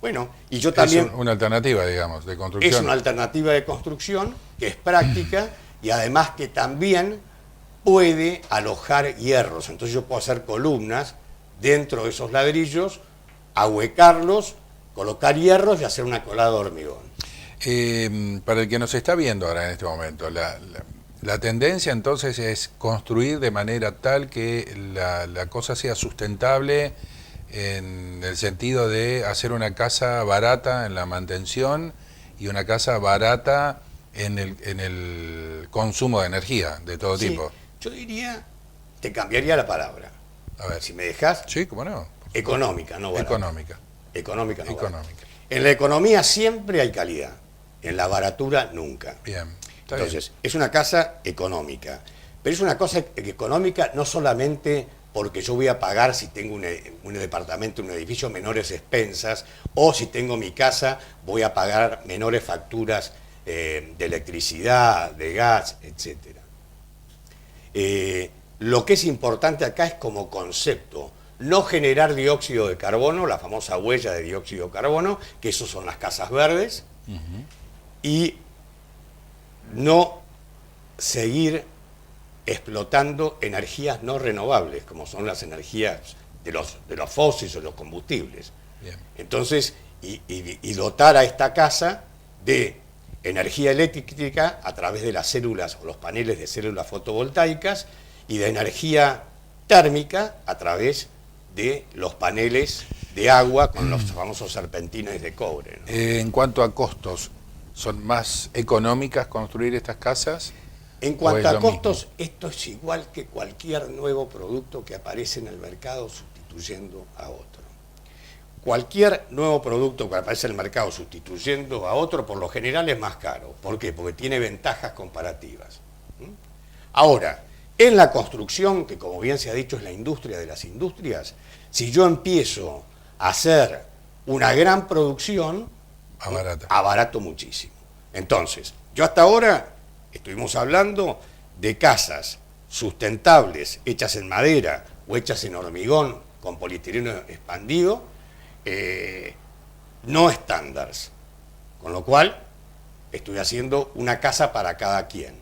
Bueno, y yo también... Es una alternativa, digamos, de construcción. Es una alternativa de construcción que es práctica y además que también puede alojar hierros. Entonces yo puedo hacer columnas dentro de esos ladrillos, ahuecarlos, colocar hierros y hacer una colada de hormigón. Para el que nos está viendo ahora en este momento, la tendencia entonces es construir de manera tal que la cosa sea sustentable en el sentido de hacer una casa barata en la mantención y una casa barata en el consumo de energía de todo Sí, tipo. yo diría, te cambiaría la palabra. A ver. Si me dejas, Sí, cómo no. económica, no barata. Económica. Económica, no barata. Económica. En la economía siempre hay calidad, en la baratura nunca. Bien. Está Entonces, es una casa económica, pero es una cosa económica no solamente porque yo voy a pagar si tengo un departamento, un edificio, menores expensas, o si tengo mi casa voy a pagar menores facturas de electricidad, de gas, etc. Lo que es importante acá es como concepto, no generar dióxido de carbono, la famosa huella de dióxido de carbono, que eso son las casas verdes, y no seguir explotando energías no renovables, como son las energías de los fósiles o los combustibles. Bien. Entonces, y dotar a esta casa de energía eléctrica a través de las células o los paneles de células fotovoltaicas y de energía térmica a través de los paneles de agua con los famosos serpentines de cobre, ¿no? En cuanto a costos, ¿son más económicas construir estas casas? En ¿O cuanto es a lo costos, esto es igual que cualquier nuevo producto que aparece en el mercado sustituyendo a otro. Cualquier nuevo producto que aparece en el mercado sustituyendo a otro, por lo general es más caro. ¿Por qué? Porque tiene ventajas comparativas. Ahora, en la construcción, que como bien se ha dicho es la industria de las industrias, si yo empiezo a hacer una gran producción, Abarata. abarato muchísimo. Entonces, yo hasta ahora estuvimos hablando de casas sustentables, hechas en madera o hechas en hormigón con poliestireno expandido, no estándares. Con lo cual, estoy haciendo una casa para cada quien.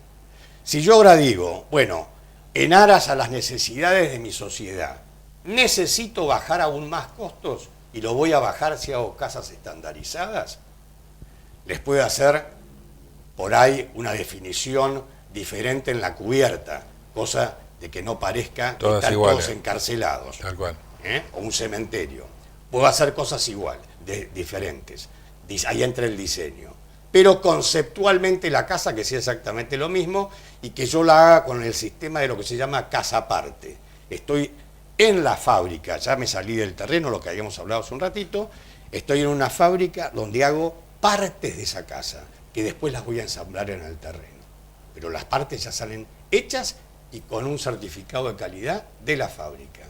Si yo ahora digo, bueno, en aras a las necesidades de mi sociedad, necesito bajar aún más costos y lo voy a bajar si hago casas estandarizadas, les puedo hacer por ahí una definición diferente en la cubierta, cosa de que no parezca que Todas están iguales. todos encarcelados, Tal cual. o un cementerio. Puedo hacer cosas iguales, diferentes. Ahí entra el diseño. Pero conceptualmente la casa que sea exactamente lo mismo y que yo la haga con el sistema de lo que se llama casa aparte. Estoy en la fábrica, ya me salí del terreno, lo que habíamos hablado hace un ratito, estoy en una fábrica donde hago partes de esa casa, que después las voy a ensamblar en el terreno. Pero las partes ya salen hechas y con un certificado de calidad de la fábrica.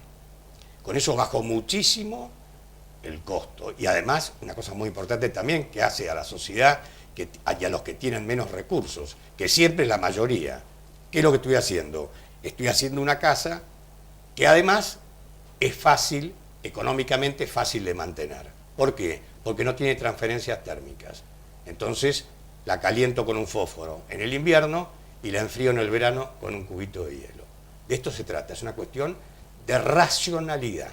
Con eso bajo muchísimo el costo. Y además, una cosa muy importante también que hace a la sociedad y a los que tienen menos recursos, que siempre es la mayoría. ¿Qué es lo que estoy haciendo? Estoy haciendo una casa que además es fácil, económicamente fácil de mantener. ¿Por qué? Porque no tiene transferencias térmicas. Entonces, la caliento con un fósforo en el invierno y la enfrío en el verano con un cubito de hielo. De esto se trata, es una cuestión de racionalidad.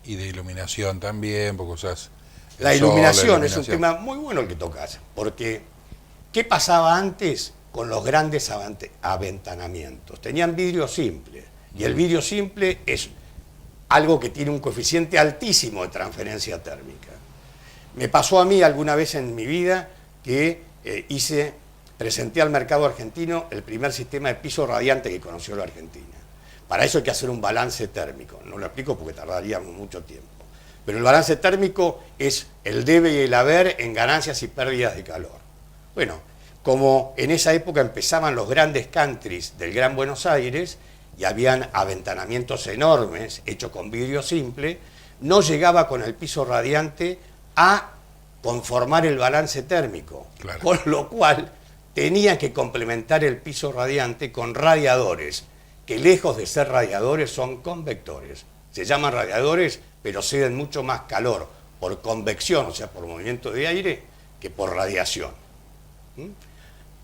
Y de iluminación también, porque usás el La sol, iluminación es un iluminación. tema muy bueno el que tocas, porque ¿qué pasaba antes con los grandes aventanamientos? Tenían vidrio simple, y el vidrio simple es algo que tiene un coeficiente altísimo de transferencia térmica. Me pasó a mí alguna vez en mi vida que presenté al mercado argentino el primer sistema de piso radiante que conoció la Argentina. Para eso hay que hacer un balance térmico, no lo explico porque tardaríamos mucho tiempo. Pero el balance térmico es el debe y el haber en ganancias y pérdidas de calor. Bueno, como en esa época empezaban los grandes countries del Gran Buenos Aires y habían aventanamientos enormes hechos con vidrio simple, no llegaba con el piso radiante a conformar el balance térmico, Claro. con lo cual tenían que complementar el piso radiante con radiadores, que lejos de ser radiadores son convectores. Se llaman radiadores, pero ceden mucho más calor por convección, o sea, por movimiento de aire, que por radiación.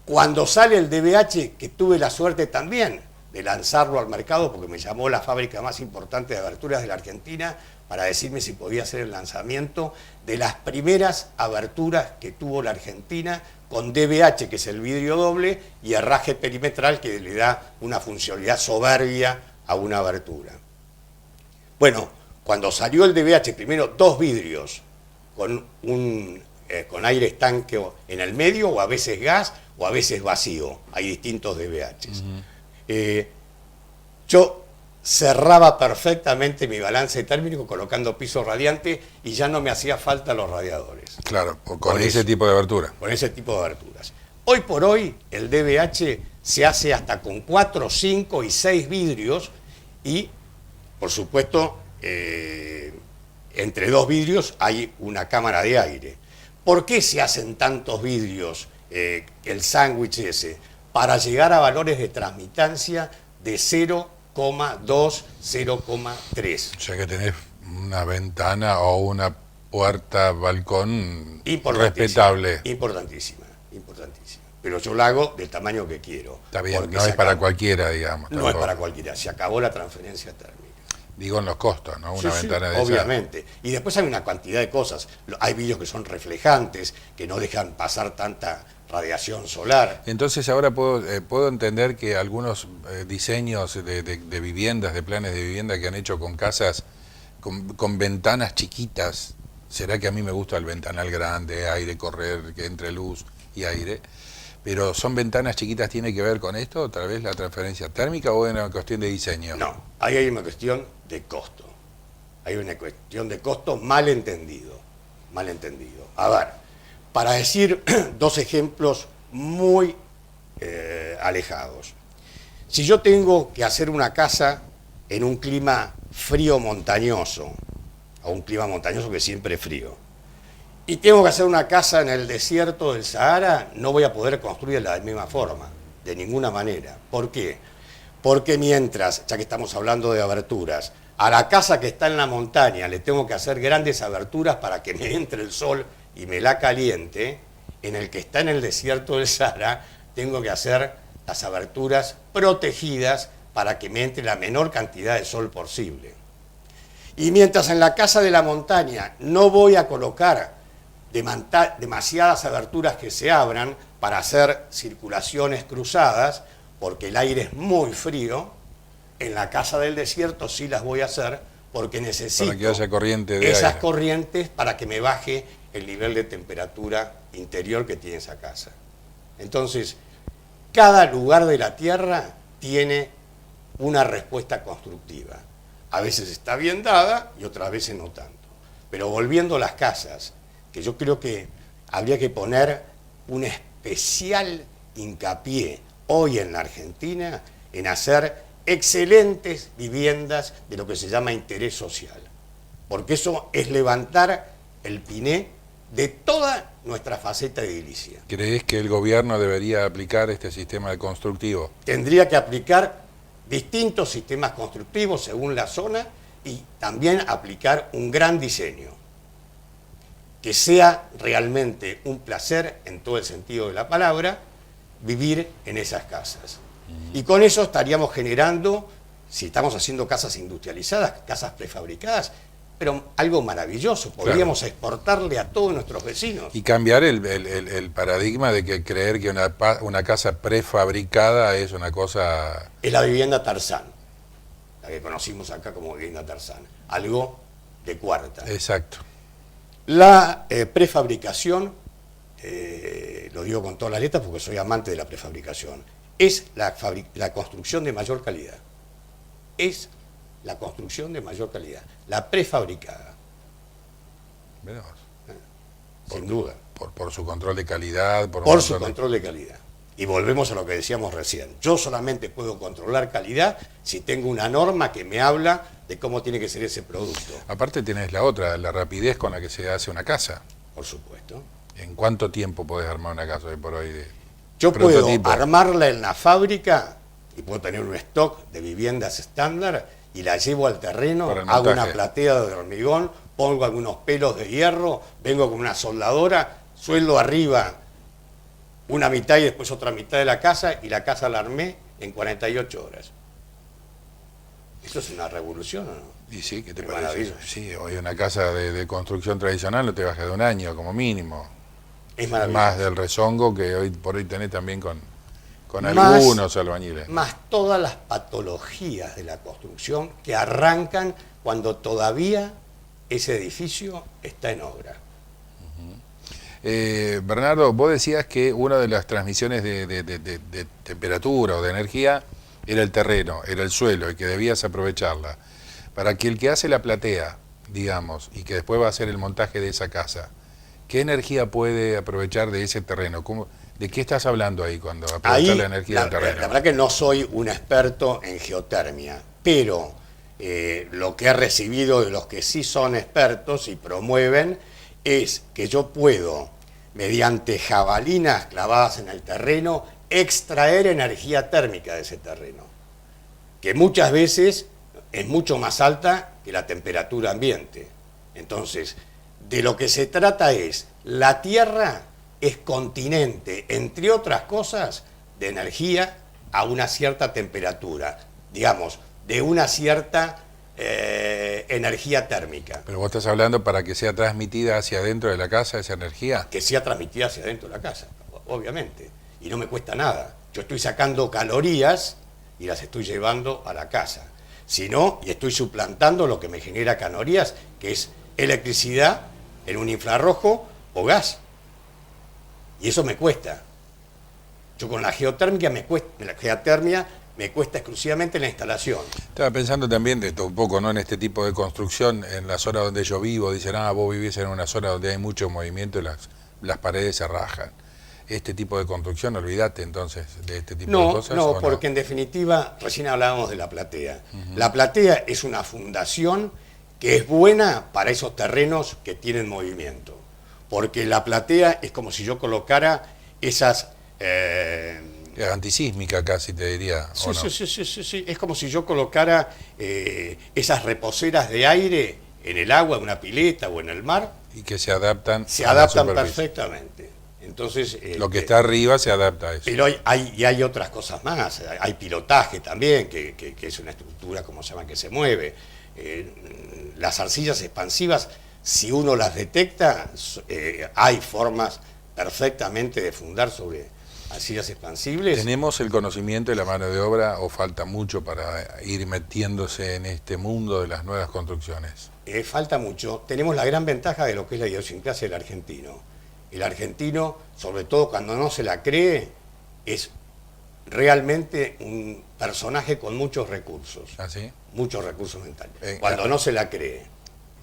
Cuando sale el DBH, que tuve la suerte también de lanzarlo al mercado, porque me llamó la fábrica más importante de aberturas de la Argentina para decirme si podía hacer el lanzamiento de las primeras aberturas que tuvo la Argentina con DBH, que es el vidrio doble, y herraje perimetral, que le da una funcionalidad soberbia a una abertura. Bueno, cuando salió el DBH, primero 2 vidrios con aire estanque en el medio, o a veces gas, o a veces vacío. Hay distintos DBHs. Yo cerraba perfectamente mi balance térmico colocando piso radiante y ya no me hacía falta los radiadores. Claro, con ese tipo de abertura. Con ese tipo de aberturas. Hoy por hoy el DBH se hace hasta con 4, 5 y 6 vidrios y, por supuesto, entre 2 vidrios hay una cámara de aire. ¿Por qué se hacen tantos vidrios, el sándwich ese? Para llegar a valores de transmitancia de 0,2, 0,3. O sea que tenés una ventana o una puerta, balcón respetable. Importantísima. Pero yo la hago del tamaño que quiero. Está bien, porque no es se para acabó. cualquiera, digamos. No es tampoco. para cualquiera. Se acabó la transferencia térmica. Digo en los costos, ¿no? Una Sí, ventana de obviamente. Y después hay una cantidad de cosas. Hay vidrios que son reflejantes, que no dejan pasar tanta radiación solar. Entonces ahora puedo entender que algunos diseños de viviendas, de planes de vivienda que han hecho con casas con ventanas chiquitas, será que a mí me gusta el ventanal grande, aire correr, que entre luz y aire, pero son ventanas chiquitas, ¿tiene que ver con esto, otra vez la transferencia térmica, o es una cuestión de diseño? No, ahí hay una cuestión de costo. Hay una cuestión de costo mal entendido. A ver, para decir 2 ejemplos muy alejados. Si yo tengo que hacer una casa en un clima frío montañoso, o un clima montañoso que siempre es frío, y tengo que hacer una casa en el desierto del Sahara, no voy a poder construirla de la misma forma, de ninguna manera. ¿Por qué? Porque mientras, ya que estamos hablando de aberturas, a la casa que está en la montaña le tengo que hacer grandes aberturas para que me entre el sol y me la caliente, en el que está en el desierto del Sahara tengo que hacer las aberturas protegidas para que me entre la menor cantidad de sol posible. Y mientras en la casa de la montaña no voy a colocar demasiadas aberturas que se abran para hacer circulaciones cruzadas, porque el aire es muy frío, en la casa del desierto sí las voy a hacer porque necesito Para que haya corriente de esas aire. corrientes para que me baje el nivel de temperatura interior que tiene esa casa. Entonces, cada lugar de la Tierra tiene una respuesta constructiva. A veces está bien dada y otras veces no tanto. Pero volviendo a las casas, que yo creo que habría que poner un especial hincapié hoy en la Argentina en hacer excelentes viviendas de lo que se llama interés social. Porque eso es levantar el piné de toda nuestra faceta edilicia. ¿Crees que el gobierno debería aplicar este sistema de constructivo? Tendría que aplicar distintos sistemas constructivos según la zona y también aplicar un gran diseño, que sea realmente un placer en todo el sentido de la palabra vivir en esas casas. Y con eso estaríamos generando, si estamos haciendo casas industrializadas, casas prefabricadas, pero algo maravilloso, podríamos exportarle a todos nuestros vecinos. Y cambiar el paradigma de que creer que una casa prefabricada es una cosa... Es la vivienda Tarzán, la que conocimos acá como vivienda Tarzán, algo de cuarta. Exacto. La prefabricación, lo digo con todas las letras porque soy amante de la prefabricación, es la construcción de mayor calidad. Es la construcción de mayor calidad, la prefabricada. Mirá vos. sin duda. Por su control de calidad. Por su control de calidad. Y volvemos a lo que decíamos recién. Yo solamente puedo controlar calidad si tengo una norma que me habla de cómo tiene que ser ese producto. Aparte tenés la otra, la rapidez con la que se hace una casa. Por supuesto. ¿En cuánto tiempo podés armar una casa hoy por hoy? Yo puedo prototipo? armarla en la fábrica y puedo tener un stock de viviendas estándar y la llevo al terreno, Para el hago montaje. una platea de hormigón, pongo algunos pelos de hierro, vengo con una soldadora, sueldo arriba una mitad y después otra mitad de la casa y la casa la armé en 48 horas. ¿Eso es una revolución o no? Y sí, ¿qué te Qué parece? maravilla. Sí, hoy una casa de construcción tradicional no te baja de un año como mínimo. Es maravilloso. Más del rezongo que hoy por hoy tenés también con Más- algunos albañiles. Más todas las patologías de la construcción que arrancan cuando todavía ese edificio está en obra. Bernardo, vos decías que una de las transmisiones de temperatura o de energía era el terreno, era el suelo y que debías aprovecharla. Para que el que hace la platea, digamos, y que después va a hacer el montaje de esa casa, ¿qué energía puede aprovechar de ese terreno? ¿De qué estás hablando ahí cuando aprovechas la energía del terreno? La verdad que no soy un experto en geotermia, pero lo que he recibido de los que sí son expertos y promueven es que yo puedo, mediante jabalinas clavadas en el terreno, extraer energía térmica de ese terreno, que muchas veces es mucho más alta que la temperatura ambiente. Entonces, de lo que se trata es, la Tierra es continente, entre otras cosas, de energía a una cierta temperatura, digamos, de una cierta energía térmica, Pero vos estás hablando para que sea transmitida hacia adentro de la casa esa energía. que sea transmitida hacia dentro de la casa, obviamente, y no me cuesta nada. Yo estoy sacando calorías y las estoy llevando a la casa. Si no, y estoy suplantando lo que me genera calorías, que es electricidad en un infrarrojo o gas. Y eso me cuesta. Yo con la geotérmica me cuesta exclusivamente la instalación. Estaba pensando también de esto un poco, ¿no? En este tipo de construcción, en la zona donde yo vivo, dicen, vos vivís en una zona donde hay mucho movimiento y las paredes se rajan. Este tipo de construcción, olvídate entonces de este tipo de cosas. No, ¿o porque en definitiva, recién hablábamos de la platea. La platea es una fundación que es buena para esos terrenos que tienen movimiento. Porque la platea es como si yo colocara esas... Es antisísmica casi, te diría. Sí, ¿o no? sí. Es como si yo colocara esas reposeras de aire en el agua, en una pileta o en el mar. Y que se adaptan. Se a la adaptan superficie. perfectamente. Entonces, Lo que está arriba se adapta a eso. pero hay otras cosas más. Hay pilotaje también, que es una estructura, como se llama, que se mueve. Las arcillas expansivas, si uno las detecta, hay formas perfectamente de fundar sobre arcillas expansibles. ¿Tenemos el conocimiento de la mano de obra o falta mucho para ir metiéndose en este mundo de las nuevas construcciones? Falta mucho. Tenemos la gran ventaja de lo que es la idiosincrasia del argentino. El argentino, sobre todo cuando no se la cree, es realmente un personaje con muchos recursos. ¿Ah, sí? Muchos recursos mentales. Cuando no se la cree.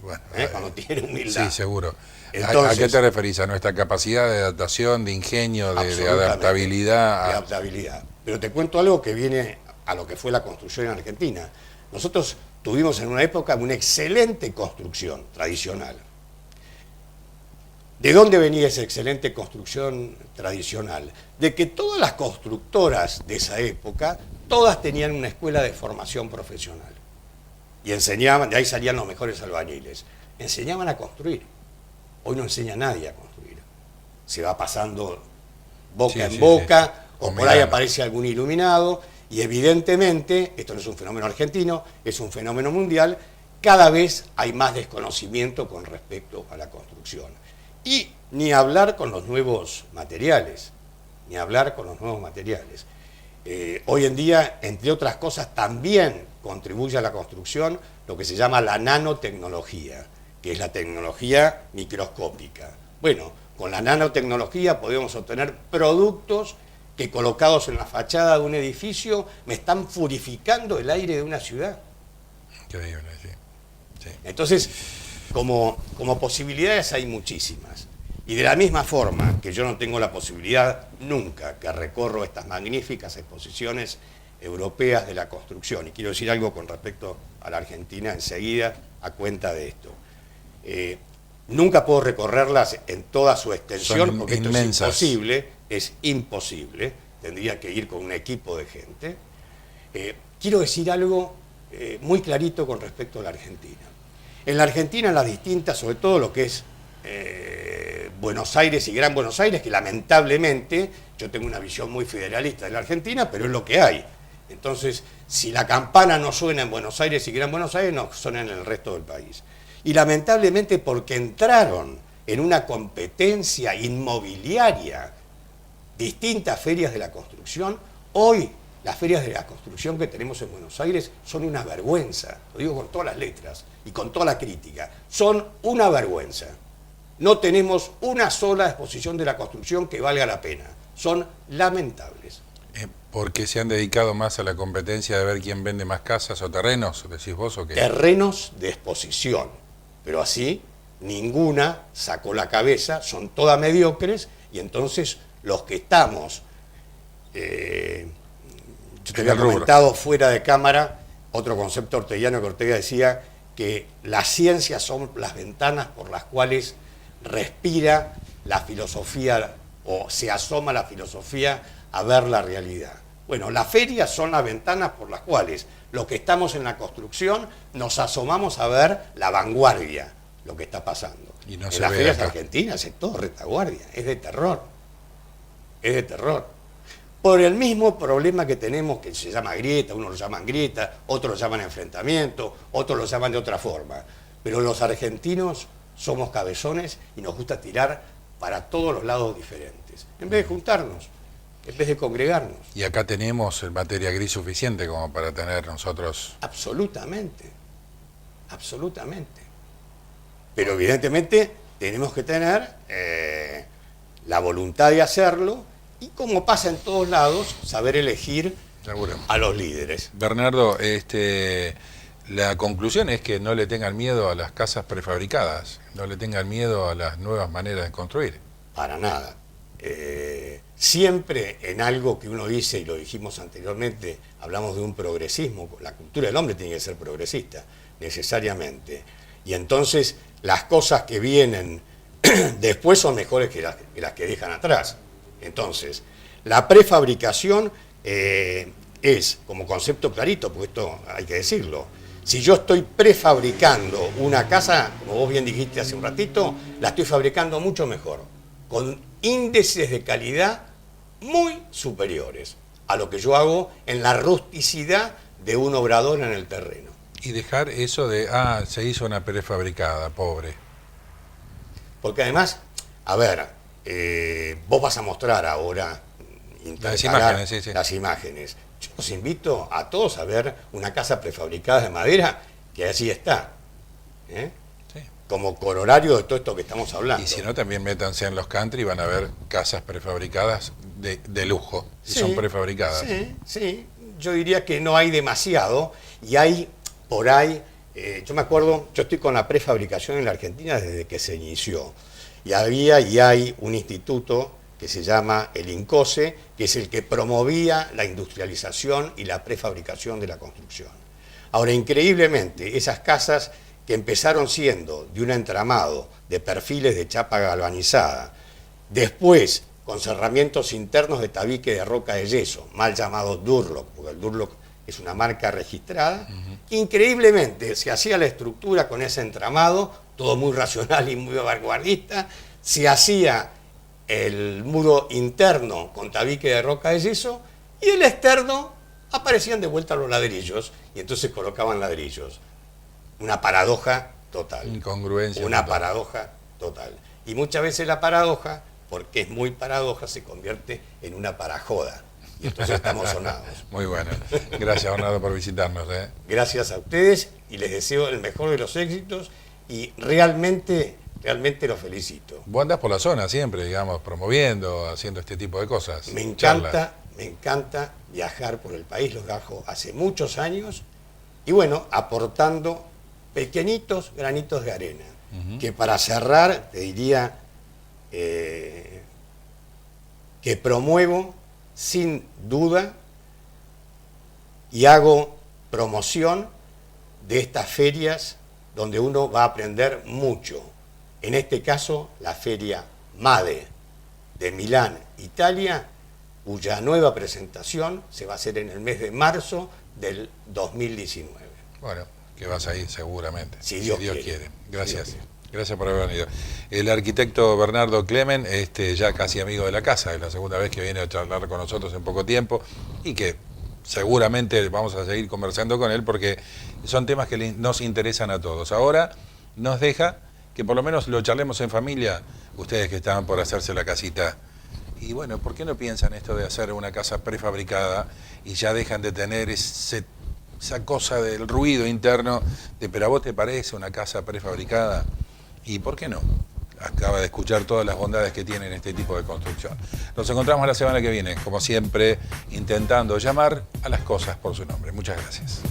Bueno, Cuando tiene humildad. sí, seguro. Entonces, ¿A qué te referís? ¿A nuestra capacidad de adaptación, de ingenio, de absolutamente, adaptabilidad? de adaptabilidad. Pero te cuento algo que viene a lo que fue la construcción en Argentina. Nosotros tuvimos en una época una excelente construcción tradicional. ¿De dónde venía esa excelente construcción tradicional? De que todas las constructoras de esa época, todas tenían una escuela de formación profesional. Y enseñaban, de ahí salían los mejores albañiles. Enseñaban a construir. Hoy no enseña nadie a construir. Se va pasando boca en boca, o por ahí aparece algún iluminado, y evidentemente, esto no es un fenómeno argentino, es un fenómeno mundial, cada vez hay más desconocimiento con respecto a la construcción. Y ni hablar con los nuevos materiales, hoy en día, entre otras cosas, también contribuye a la construcción lo que se llama la nanotecnología, que es la tecnología microscópica. Bueno, con la nanotecnología podemos obtener productos que colocados en la fachada de un edificio me están purificando el aire de una ciudad. Increíble, sí. Entonces, como posibilidades hay muchísimas. Y de la misma forma que yo no tengo la posibilidad nunca que recorro estas magníficas exposiciones europeas de la construcción, y quiero decir algo con respecto a la Argentina enseguida a cuenta de esto, nunca puedo recorrerlas en toda su extensión Son porque inmensas. es imposible, tendría que ir con un equipo de gente. Quiero decir algo muy clarito con respecto a la Argentina. En la Argentina, las distintas, sobre todo lo que es Buenos Aires y Gran Buenos Aires, que lamentablemente yo tengo una visión muy federalista de la Argentina, pero es lo que hay. Entonces, si la campana no suena en Buenos Aires y Gran Buenos Aires, no suena en el resto del país. Y lamentablemente porque entraron en una competencia inmobiliaria distintas ferias de la construcción, hoy las ferias de la construcción que tenemos en Buenos Aires son una vergüenza, lo digo con todas las letras y con toda la crítica, son una vergüenza. No tenemos una sola exposición de la construcción que valga la pena, son lamentables. ¿Porque se han dedicado más a la competencia de ver quién vende más casas o terrenos, decís vos, o qué? Terrenos de exposición, pero así ninguna sacó la cabeza, son todas mediocres, y entonces los que estamos, yo te había comentado fuera de cámara, otro concepto orteguiano que Ortega decía que las ciencias son las ventanas por las cuales respira la filosofía o se asoma la filosofía a ver la realidad. Bueno, las ferias son las ventanas por las cuales los que estamos en la construcción nos asomamos a ver la vanguardia, lo que está pasando. Y no en se las ve ferias acá. argentinas es todo retaguardia, es de terror. Es de terror. Por el mismo problema que tenemos, que se llama grieta, unos lo llaman grieta, otros lo llaman enfrentamiento, otros lo llaman de otra forma. Pero los argentinos somos cabezones y nos gusta tirar para todos los lados diferentes. En vez de juntarnos, en vez de congregarnos. Y acá tenemos materia gris suficiente como para tener nosotros... Absolutamente, absolutamente. Pero evidentemente tenemos que tener la voluntad de hacerlo y, como pasa en todos lados, saber elegir Seguro. a los líderes. Bernardo, la conclusión es que no le tengan miedo a las casas prefabricadas, no le tengan miedo a las nuevas maneras de construir. Para nada. Siempre en algo que uno dice, y lo dijimos anteriormente, hablamos de un progresismo, la cultura del hombre tiene que ser progresista, necesariamente. Y entonces las cosas que vienen después son mejores que las que dejan atrás. Entonces, la prefabricación es, como concepto clarito, porque esto hay que decirlo, si yo estoy prefabricando una casa, como vos bien dijiste hace un ratito, la estoy fabricando mucho mejor, con índices de calidad muy superiores a lo que yo hago en la rusticidad de un obrador en el terreno. Y dejar eso de, se hizo una prefabricada, pobre. Porque además, a ver, vos vas a mostrar ahora Las imágenes, sí, sí. las imágenes. Yo los invito a todos a ver una casa prefabricada de madera, que así está. Sí. Como corolario de todo esto que estamos hablando. Y si no, también métanse en los country y van a ver casas prefabricadas de lujo, si Sí, son prefabricadas. Sí, sí. Yo diría que no hay demasiado, y hay por ahí, yo me acuerdo, yo estoy con la prefabricación en la Argentina desde que se inició, y había y hay un instituto que se llama el INCOSE, que es el que promovía la industrialización y la prefabricación de la construcción. Ahora, increíblemente, esas casas que empezaron siendo de un entramado de perfiles de chapa galvanizada, después con cerramientos internos de tabique de roca de yeso, mal llamado Durlock, porque el Durlock es una marca registrada, increíblemente se hacía la estructura con ese entramado, todo muy racional y muy vanguardista, se hacía el muro interno con tabique de roca de yeso y el externo aparecían de vuelta los ladrillos y entonces colocaban ladrillos. Una paradoja total. Incongruencia. Una total. paradoja total. Y muchas veces la paradoja, porque es muy paradoja, se convierte en una parajoda. Y entonces estamos sonados. Muy bueno. Gracias, Bernardo, por visitarnos. Gracias a ustedes y les deseo el mejor de los éxitos y realmente los felicito. Vos andás por la zona siempre, digamos, promoviendo, haciendo este tipo de cosas. Me charlas. encanta viajar por el país, lo hago hace muchos años y bueno, aportando pequeñitos granitos de arena. que para cerrar te diría que promuevo sin duda y hago promoción de estas ferias donde uno va a aprender mucho. En este caso, la feria MADE de Milán, Italia, cuya nueva presentación se va a hacer en el mes de marzo del 2019. Bueno, que vas a ir seguramente, Si Dios quiere. Gracias. Si Dios quiere. Gracias por haber venido. El arquitecto Bernardo Clemen, ya casi amigo de la casa, es la segunda vez que viene a charlar con nosotros en poco tiempo y que seguramente vamos a seguir conversando con él porque son temas que nos interesan a todos. Ahora nos deja que por lo menos lo charlemos en familia, ustedes que estaban por hacerse la casita. Y bueno, ¿por qué no piensan esto de hacer una casa prefabricada y ya dejan de tener esa cosa del ruido interno de, pero a vos te parece una casa prefabricada? ¿Y por qué no? Acaba de escuchar todas las bondades que tienen este tipo de construcción. Nos encontramos la semana que viene, como siempre, intentando llamar a las cosas por su nombre. Muchas gracias.